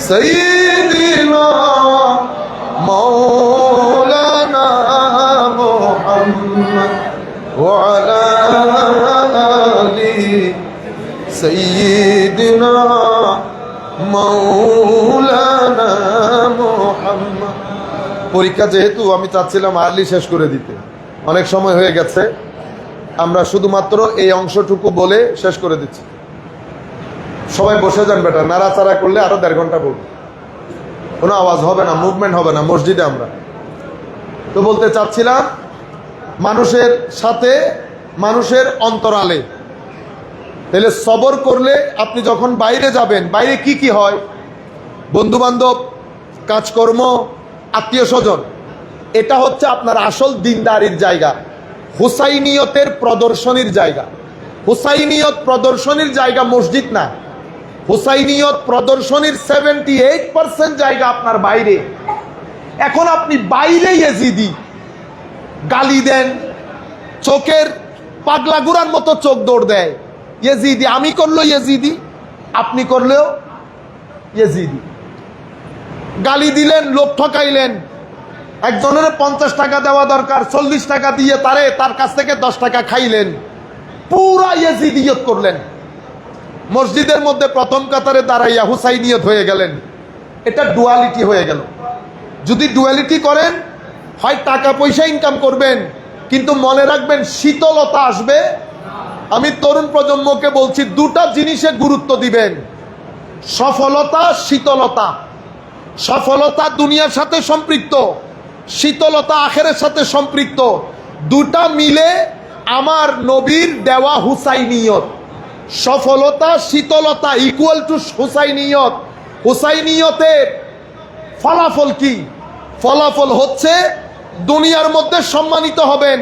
সাইয়্যিদিনা মাওলানা মুহাম্মদ ওয়া আলা আলি সাইয়্যিদিনা মাওলানা মুহাম্মদ। পরীক্ষা যেহেতু আমি চাচ্ছিলাম আর্লি শেষ করে দিতে, অনেক সময় হয়ে গেছে, আমরা শুধুমাত্র এই অংশটুকু বলে শেষ করে দিচ্ছি। সবাই বসে যান বেটা, নাড়াচাড়া করলে আরো 1.5 ঘন্টা বলবো, কোনো আওয়াজ হবে না, মুভমেন্ট হবে না মসজিদে। আমরা তো বলতে চাচ্ছিলাম মানুষের সাথে, মানুষের অন্তরালে, তাহলে সবর করলে আপনি যখন বাইরে যাবেন, বাইরে কি কি হয়, বন্ধু বান্ধব, কাজকর্ম, আত্মীয় স্বজন, এটা হচ্ছে আপনার আসল দিনদারির জায়গা, হুসাইনিয়তের প্রদর্শনীর জায়গা। হুসাইনিয়ত প্রদর্শনীর জায়গা মসজিদ না, হুসাইনিয়ত প্রদর্শনীর 78% জায়গা আপনার বাইরে। এখন আপনি বাইরে ইয়েজিদি গালি দেন, চোখের পাগলা গুড়ার মতো চোখ দৌড় দেয়, ইয়েজিদি, আমি করলো ইয়েজিদি, আপনি করলেও ইয়েজিদি। গালি দিলেন, লোক ঠকাইলেন, একজনের 50 টাকা দেওয়া দরকার, 40 টাকা দিয়ে তার কাছ থেকে 10 টাকা খাইলেন, পুরা ইয়েজিদিয়ত করলেন। মসজিদের মধ্যে প্রথম কাতারে দাঁড়াইয়া হুসাইনিয়ত হয়ে গেলেন। এটা ডুয়ালিটি হয়ে গেল। যদি ডুয়ালিটি করেন, হয় টাকা পয়সা ইনকাম করবেন, কিন্তু মনে রাখবেন শীতলতা আসবে। আমি তরুণ প্রজন্মকে বলছি, দুটা জিনিসে গুরুত্ব দিবেন, সফলতা, শীতলতা। সফলতা দুনিয়ার সাথে সম্পৃক্ত, শীতলতা আখেরের সাথে সম্পৃক্ত। দুটা মিলে আমার নবীর দেওয়া হুসাইনিয়ত। সফলতা, শীতলতা ইকুয়াল টু হুসাইনিয়ত। হুসাইনিয়তের ফলাফল কি? ফলাফল হচ্ছে দুনিয়ার মধ্যে সম্মানিত হবেন,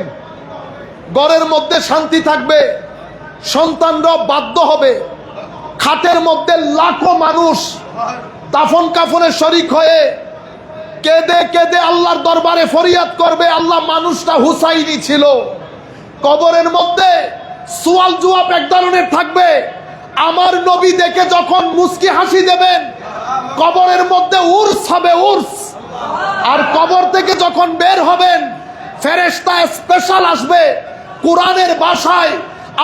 ঘরের মধ্যে শান্তি থাকবে, সন্তানরা বাধ্য হবে, খাটের মধ্যে লাখো মানুষ দাফন কাফনে শরিক হয়ে কেঁদে কেঁদে আল্লাহর দরবারে ফরিয়াদ করবে, আল্লাহ মানুষটা হুসাইনি ছিল। কবরের মধ্যে সুয়াল জবাব এক ধরনের থাকবে, আমার নবী দেখে যখন মুস্কি হাসি দেবেন, কবরের মধ্যে উর্স হবে, উর্স। আর কবর থেকে যখন বের হবেন, ফেরেশতা স্পেশাল আসবে, কোরআনের ভাষায়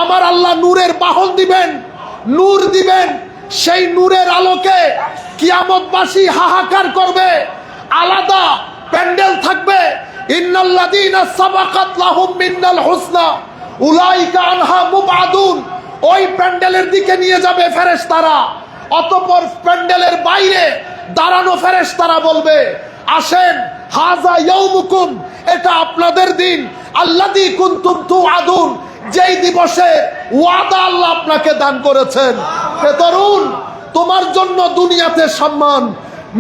আমার আল্লাহ নূরের বাহন দিবেন, নূর দিবেন। সেই নূরের আলোকে কিয়ামতবাসী হাহাকার করবে, আলাদা প্যান্ডেল থাকবে। ইন্নাল্লাযীনা সাবাকাত লাহুম মিনাল হুসনা উলাইকা আনহা মুবআদুন। ওই প্যান্ডেলের দিকে নিয়ে যাবে ফেরেশতারা। অতঃপর প্যান্ডেলের বাইরে দাঁড়ানো ফেরেশতারা বলবে, আসেন, হাযা ইয়াউমুকুম, এটা আপনাদের দিন, আল্লাযী কুনতুম তুআদুন, যেই দিবসে ওয়াদা আল্লাহ আপনাকে দান করেছেন। হে তরুণ, তোমার জন্য দুনিয়াতে সম্মান,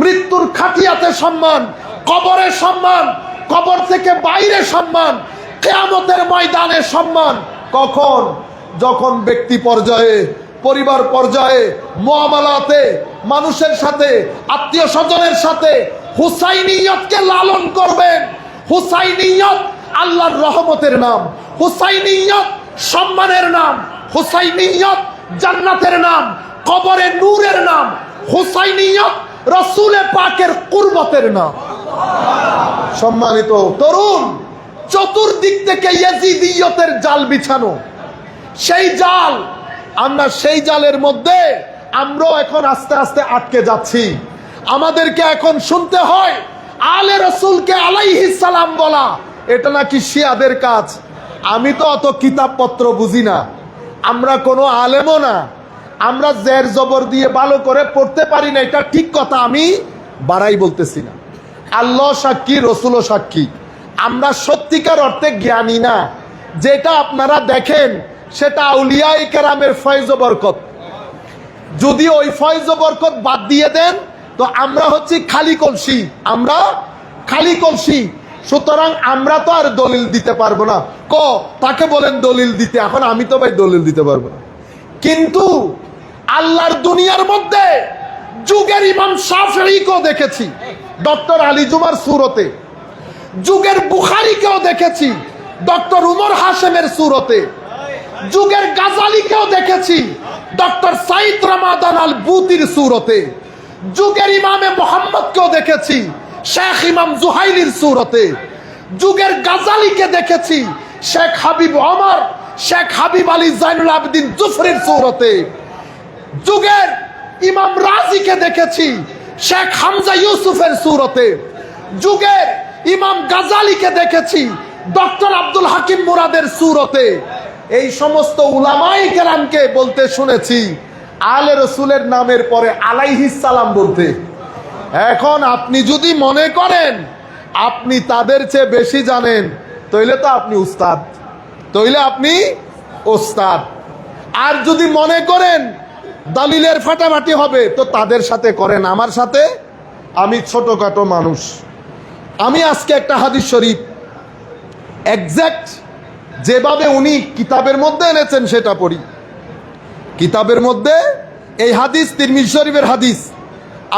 মৃত্যুর খাটিয়াতে সম্মান, কবরে সম্মান, কবর থেকে বাইরে সম্মান, কিয়ামতের ময়দানে সম্মান। কখন? যখন ব্যক্তি পর্যায়ে, পরিবার পর্যায়ে, মুআমালাতে, মানুষের সাথে, আত্মীয় স্বজনের সাথে হুসাইনিয়তকে লালন করবেন। হুসাইনিয়ত আল্লাহর রহমতের নাম, হুসাইনিয়ত সম্মানের নাম, হুসাইনিয়ত জান্নাতের নাম, কবরে নূরের নাম, হুসাইনিয়ত রাসূলে পাকের কুরবতের নাম। সম্মানিত তরুণ, চতুর্দিক থেকে ইয়াজিদিয়তের জাল বিছানো, সেই জাল, আমরা সেই জালের মধ্যে আমরাও এখন আস্তে আস্তে আটকে যাচ্ছি। আমাদেরকে এখন শুনতে হয় আলে রাসূলকে আলাইহিস সালাম বলা এটা নাকি শিয়াদের কাজ। আমি তো অত কিতাবপত্র বুঝি না, আমরা কোনো আলেমও না, আমরা জের জবর দিয়ে ভালো করে পড়তে পারি না, এটা ঠিক কথা, আমি বাড়াই বলতেছি না। আল্লাহ সাক্ষী, রসুলও সাক্ষী, আমরা সত্যিকার অর্থে জ্ঞানী না। যেটা আপনারা দেখেন সেটা আউলিয়ায়ে কেরামের ফয়জ বরকত। যদি ওই ফয়জ বরকত বাদ দিয়ে দেন তো আমরা হচ্ছি খালি কলসি, আমরা খালি কলসি। সুতরাং আমরা তো আর দলিল দিতে পারবো না। তাকে বলেন দলিল দিতে, এখন আমি তো ভাই দলিল দিতে পারবো না। কিন্তু আল্লাহর দুনিয়ার মধ্যে যুগের ইমাম শাফিঈকেও দেখেছি ডক্টর আলী জুমার সুরতে, যুগের বুখারীকেও দেখেছি ডক্টর উমর হাশেমের সুরতে, যুগের গাজালিকেও দেখেছি ডক্টর সাইদ রামাদান আল বুতির সুরতে, যুগের ইমামে মোহাম্মদকেও দেখেছি শেখ ইমাম জুহাইলির সুরতে, যুগের গাজালিকে দেখেছি শেখ হাবিব ওমর, শেখ হাবিব আলী জাইনুল আবেদিন জুফরির সূরতে, যুগের ইমাম রাজিকে দেখেছি শেখ হামজা ইউসুফের সূরতে, যুগের ইমাম গাজালিকে দেখেছি ডক্টর আব্দুল হাকিম মুরাদের সূরতে। এই সমস্ত উলামায়ে কেরামকে বলতে শুনেছি আলে রসুলের নামের পরে আলাইহিস সালাম বলতে। এখন আপনি যদি মনে করেন আপনি তাদের চেয়ে বেশি জানেন, তাইলে তো আপনি উস্তাদ, তাইলে আপনি ওস্তাদ। আর যদি মনে করেন দলিলের ফাটাফাটি হবে তো তাদের সাথে করেন, আমার সাথে আমি ছোটখাটো মানুষ। আমি আজকে একটা হাদিস শরীফ এক্সাক্ট যেভাবে উনি কিতাবের মধ্যে এনেছেন সেটা পড়ি। কিতাবের মধ্যে এই হাদিস তিরমিজি শরীফের হাদিস,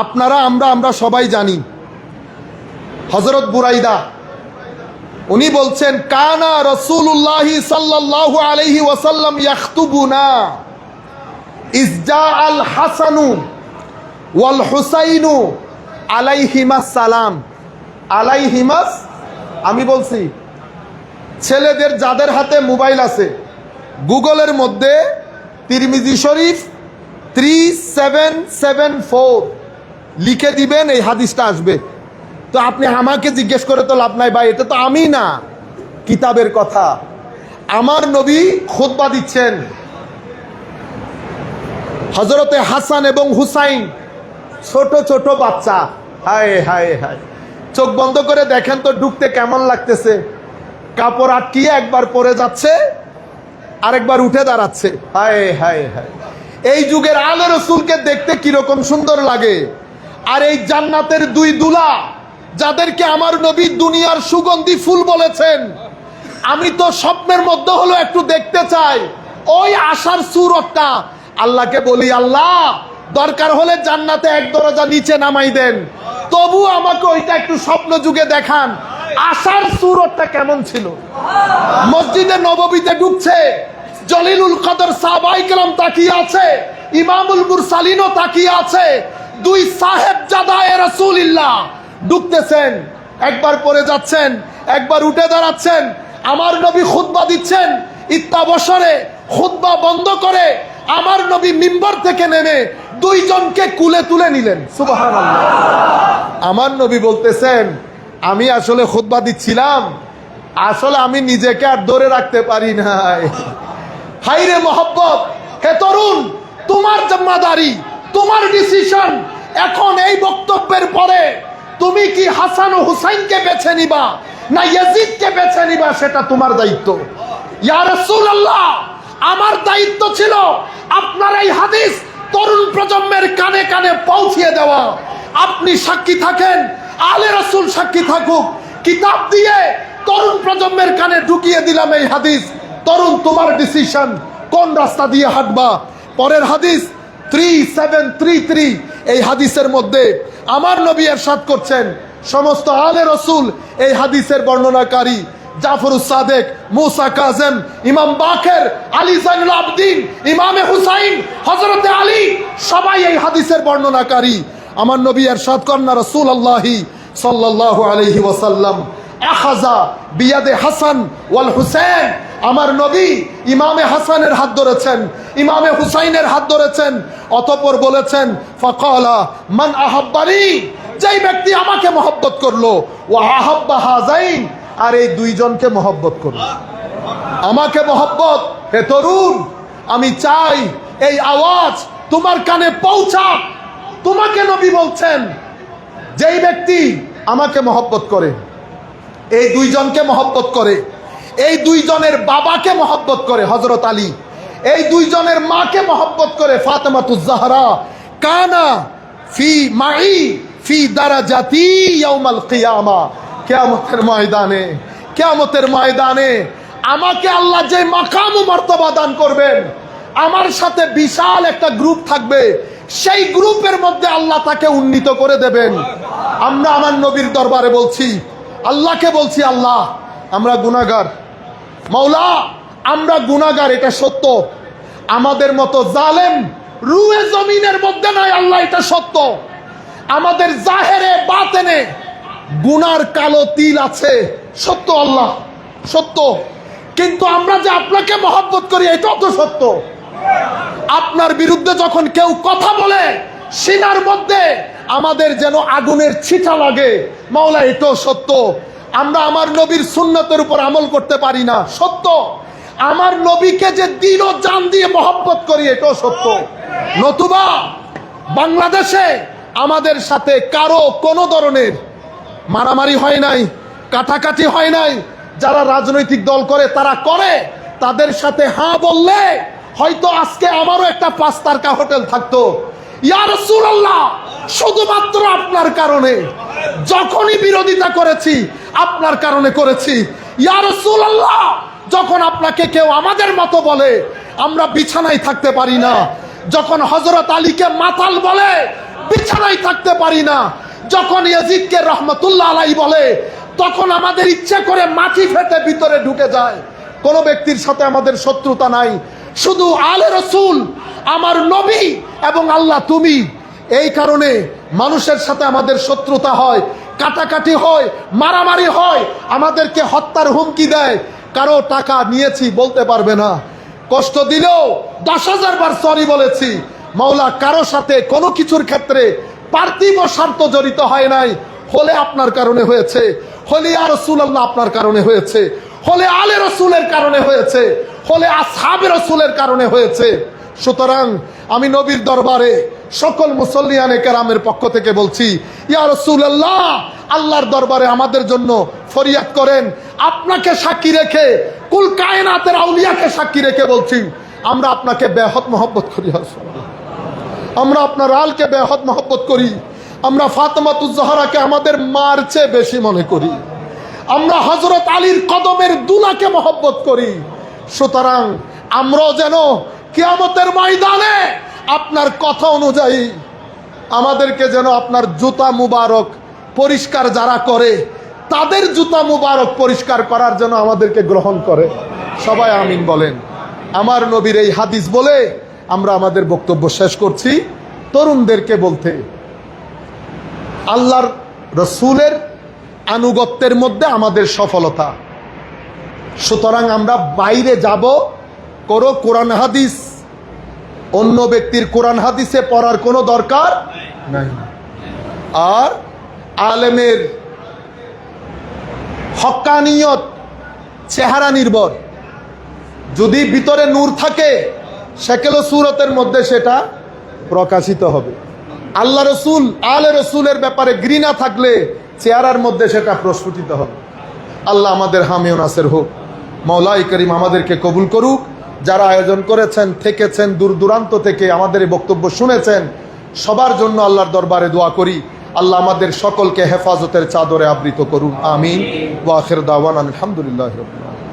আপনারা আমরা সবাই জানি। হযরত বুরাইদা উনি বলছেন কানা রাসূলুল্লাহ সাল্লাল্লাহু আলাইহি ওয়াসাল্লাম ইয়াখতুবুনা ইজজা আল হাসানু ওয়াল হুসাইনু আলাইহিমাস সালাম। আলাইহিমাস, আমি বলছি ছেলেদের যাদের হাতে মোবাইল আছে গুগলের মধ্যে তিরমিজি শরীফ 3774 লিখে দিবেন, এই হাদিসটা আসবে। তো আপনি আমাকে জিজ্ঞেস করে তো লাভ নাই ভাই, এটা তো আমি না, কিতাবের কথা। আমার নবী খুতবা দিচ্ছেন, হযরতে হাসান এবং হুসাইন ছোট ছোট বাচ্চা, হায় হায় হায়, চোখ বন্ধ করে দেখেন তো ঢুকতে কেমন লাগতেছে। কাপড় আটকিয়ে একবার পরে যাচ্ছে আরেকবার উঠে দাঁড়াচ্ছে, হায় হায় হায়। এই যুগের আলে রসুলকে দেখতে কিরকম সুন্দর লাগে। আর এই জান্নাতের দুই দুলা যাদেরকে আমার নবী দুনিয়ার সুগন্ধি ফুল বলেছেন, আমি তো স্বপ্নের মধ্যে হলো একটু দেখতে চাই ওই আশার সুরতটা। আল্লাহকে বলি, আল্লাহ দরকার হলে জান্নাতে এক দরজা নিচে নামাই দেন, তবু আমাকে ওইটা একটু স্বপ্ন যুগে দেখান, আশার সুরতটা কেমন ছিল। মসজিদে নববীতে ঢুকছে, জলিলুল কদর সাহাবায়ে কেরাম তাকিয়ে আছে, ইমামুল মুরসালিনও তাকিয়ে আছে, দুই সাহেবজাদায়ে রাসূলুল্লাহ ঢুকতেছেন, একবার পরে যাচ্ছেন একবার উঠে দাঁড়াচ্ছেন। আমার নবী খুতবা দিচ্ছেন, ইত্তাবসরে খুতবা বন্ধ করে আমার নবী মিম্বার থেকে নেমে দুইজনকে কুলে তুলে নিলেন, সুবহানাল্লাহ। আমার নবী বলতেছেন আমি আসলে খুতবা দিচ্ছিলাম, আসলে আমি নিজেকে আর ধরে রাখতে পারি নাই। হাইরে মহব্বত, হে তরুণ, তোমার জিম্মাদারি, তোমার ডিসিশন। এখন এই বক্তব্যের পরে তুমি কি হাসান ও হুসাইনকে বেছে নিবা না ইয়াজিদকে বেছে নিবা, সেটা তোমার দায়িত্ব। ইয়া রাসূলুল্লাহ, আমার দায়িত্ব ছিল আপনার এই হাদিস তরুণ প্রজন্মের কানে কানে পৌঁছিয়ে দেওয়া। আপনি সাক্ষী থাকেন, আলে রাসূল সাক্ষী থাকুক, কিতাব দিয়ে তরুণ প্রজন্মের কানে ঢুকিয়ে দিলাম এই হাদিস। তরুণ, তোমার ডিসিশন, কোন রাস্তা দিয়ে হাঁটবা। পরের হাদিস 3733, এই হাদিসের মধ্যে আমার নবী ইরশাদ করছেন, সমস্ত আলে রাসূল এই হাদিসের বর্ণনাকারী, জাফরুস সাদেক, মুসা কাজেম, ইমাম বাকের, আলী জাইনুল আবেদিন, ইমামে হুসাইন, হযরতে আলী, সবাই এই হাদিসের বর্ণনাকারী। আমার নবী ইরশাদ করেন, রাসূলুল্লাহ সাল্লাল্লাহু আলাইহি ওয়াসাল্লাম আখাযা বিয়াদে হাসান ওয়াল হুসাইন, আমার নবী ইমামে হাসানের হাত ধরেছেন, ইমামে হুসাইনের হাত ধরেছেন, অতঃপর বলেছেন ফাকালা মান আহাব্বানি, যেই ব্যক্তি আমাকে মহব্বত করলো, ওয়া আহাব্বা হাযাইন, আর এই দুইজনকে মহব্বত করলো। আমাকে মহব্বত। হে তরুণ, আমি চাই এই আওয়াজ তোমার কানে পৌঁছাক। তোমাকে নবী বলছেন যেই ব্যক্তি আমাকে মহব্বত করে, এই দুইজনকে মহব্বত করে, এই দুইজনের বাবাকে মহব্বত করে হযরত আলী, এই দুইজনের মাকে মহব্বত করে ফাতেমাতুজ জাহরা, কানা ফি মাই ফি দারাজাতি ইয়াউমাল কিয়ামা, কিয়ামতের ময়দানে, কিয়ামতের ময়দানে আমাকে আল্লাহ যে মাকাম ও মর্তবা দান করবেন, আমার সাথে বিশাল একটা গ্রুপ থাকবে, সেই গ্রুপের মধ্যে আল্লাহ তাকে উন্নীত করে দেবেন। আমরা আমার নবীর দরবারে বলছি, আল্লাহকে বলছি, আল্লাহ আমরা গুনাহগার, মাওলা আমরা গুনাহগার, এটা সত্য। আমাদের মতো জালেম রুয়ে জমিনের মধ্যে নাই, আল্লাহ এটা সত্য। আমাদের জাহেরে বাতেনে গুনার কালো তিল আছে, সত্য আল্লাহ, সত্য। কিন্তু আমরা যে আপনাকে মহব্বত করি এটাও তো সত্য। আপনার বিরুদ্ধে যখন কেউ কথা বলে সিনার মধ্যে আমাদের যেন আগুনের ছিটা লাগে, মাওলা এটাও সত্য। আমরা আমার নবীর সুন্নতের উপর আমল করতে পারি না, সত্য। আমার নবীকে যে দিন ও জান দিয়ে মহব্বত করি এটাও সত্য। নতুবা বাংলাদেশে আমাদের সাথে কারো কোনো ধরনের মারামারি হয় নাই, কাটাকাটি হয় নাই। যারা রাজনৈতিক দল করে তারা করে, তাদের সাথে হ্যাঁ বললে হয়তো আজকে আমারও একটা 5 তারকা হোটেল থাকতো। ইয়া রাসূলুল্লাহ, শুধুমাত্র আপনার কারণে যখনই বিরোধিতা করেছি আপনার কারণে করেছি। ইয়া রাসূলুল্লাহ, যখন আপনাকে কেউ আমাদের মতো বলে আমরা বিছানায় থাকতে পারি না, যখন হযরত আলীকে মাতাল বলে বিছানায় থাকতে পারি না, যখন ইয়াজিদকে রহমতুল্লাহ আলাইহি বলে তখন আমাদের ইচ্ছা করে মাটি ফেটে ভিতরে ঢুকে যায়। কোন ব্যক্তির সাথে আমাদের শত্রুতা নাই, শুধু আলে রসুল, আমার নবী এবং আল্লাহ তুমি। এই কারণে মানুষের সাথে আমাদের শত্রুতা হয়, কাটাকাটি হয়, মারামারি হয়, আমাদেরকে হত্যার হুমকি দেয়। কারো টাকা নিয়েছি বলতে পারবে না, কষ্ট দিলেও 10,000 বার সরি বলেছি। মাওলা কারো সাথে কোনো কিছুর ক্ষেত্রে পার্থিব স্বার্থ জড়িত হয় নাই। হলে আপনার কারণে হয়েছে, হলে ইয়া রাসূলুল্লাহ আপনার কারণে হয়েছে, হলে আলে রসুলের কারণে হয়েছে, হলে আসহাবে রসুলের কারণে হয়েছে। সুতরাং আমি নবীর দরবারে সকল মুসল্লিয়ানে কেরামের পক্ষ থেকে বলছি, ইয়া রাসূলুল্লাহ, আল্লাহর দরবারে আমাদের জন্য ফরিয়াদ করেন। আপনাকে সাক্ষী রেখে, কুল কায়নাতের আউলিয়াকে সাক্ষী রেখে বলছি, আমরা আপনাকে বেহদ মহব্বত করি। আমরা আপনার আলকে বেহদ মহব্বত করি। আমরা ফাতেমাতুজ জাহরাকে আমাদের মার চেয়ে বেশি মনে করি। আমরা হযরত আলীর কদমের দুলাকে মহব্বত করি। সুতরাং আমরাও যেন কিয়ামতের ময়দানে আপনার কথা অনুযায়ী আমাদেরকে যেন আপনার জুতা মুবারক পরিষ্কার যারা করে তাদের জুতা মুবারক পরিষ্কার করার জন্য আমাদেরকে গ্রহণ করে। সবাই আমিন বলেন। আমার নবীর এই হাদিস বলে আমরা আমাদের বক্তব্য শেষ করছি। তরুণদেরকে বলতে, আল্লাহর রসুলের আনুগত্যের মধ্যে আমাদের সফলতা। সুতরাং আমরা বাইরে যাব, করো কোরআন হাদিস, অন্য ব্যক্তির কোরআন হাদিসে পড়ার কোনো দরকার নাই। আর আলেমের হক্কানিয়ত চেহারা নির্ভর, যদি ভিতরে নূর থাকে শেকেল ও সুরতের মধ্যে সেটা প্রকাশিত হবে। আল্লাহ রসুল আলে রসুলের ব্যাপারে ঘৃণা থাকলে চেহারার মধ্যে সেটা প্রস্ফুটিত হবে। আল্লাহ আমাদের হামে ও নাসের হোক। মাওলাই করিম আমাদেরকে কবুল করুক। যারা আয়োজন করেছেন, থেকেছেন দূর দূরান্ত থেকে আমাদের এই বক্তব্য শুনেছেন, সবার জন্য আল্লাহর দরবারে দোয়া করি আল্লাহ আমাদের সকলকে হেফাজতের চাদরে আবৃত করুন। আমিন। ওয়া আখির দাওয়ানা আলহামদুলিল্লাহি রাব্বিল আলামিন।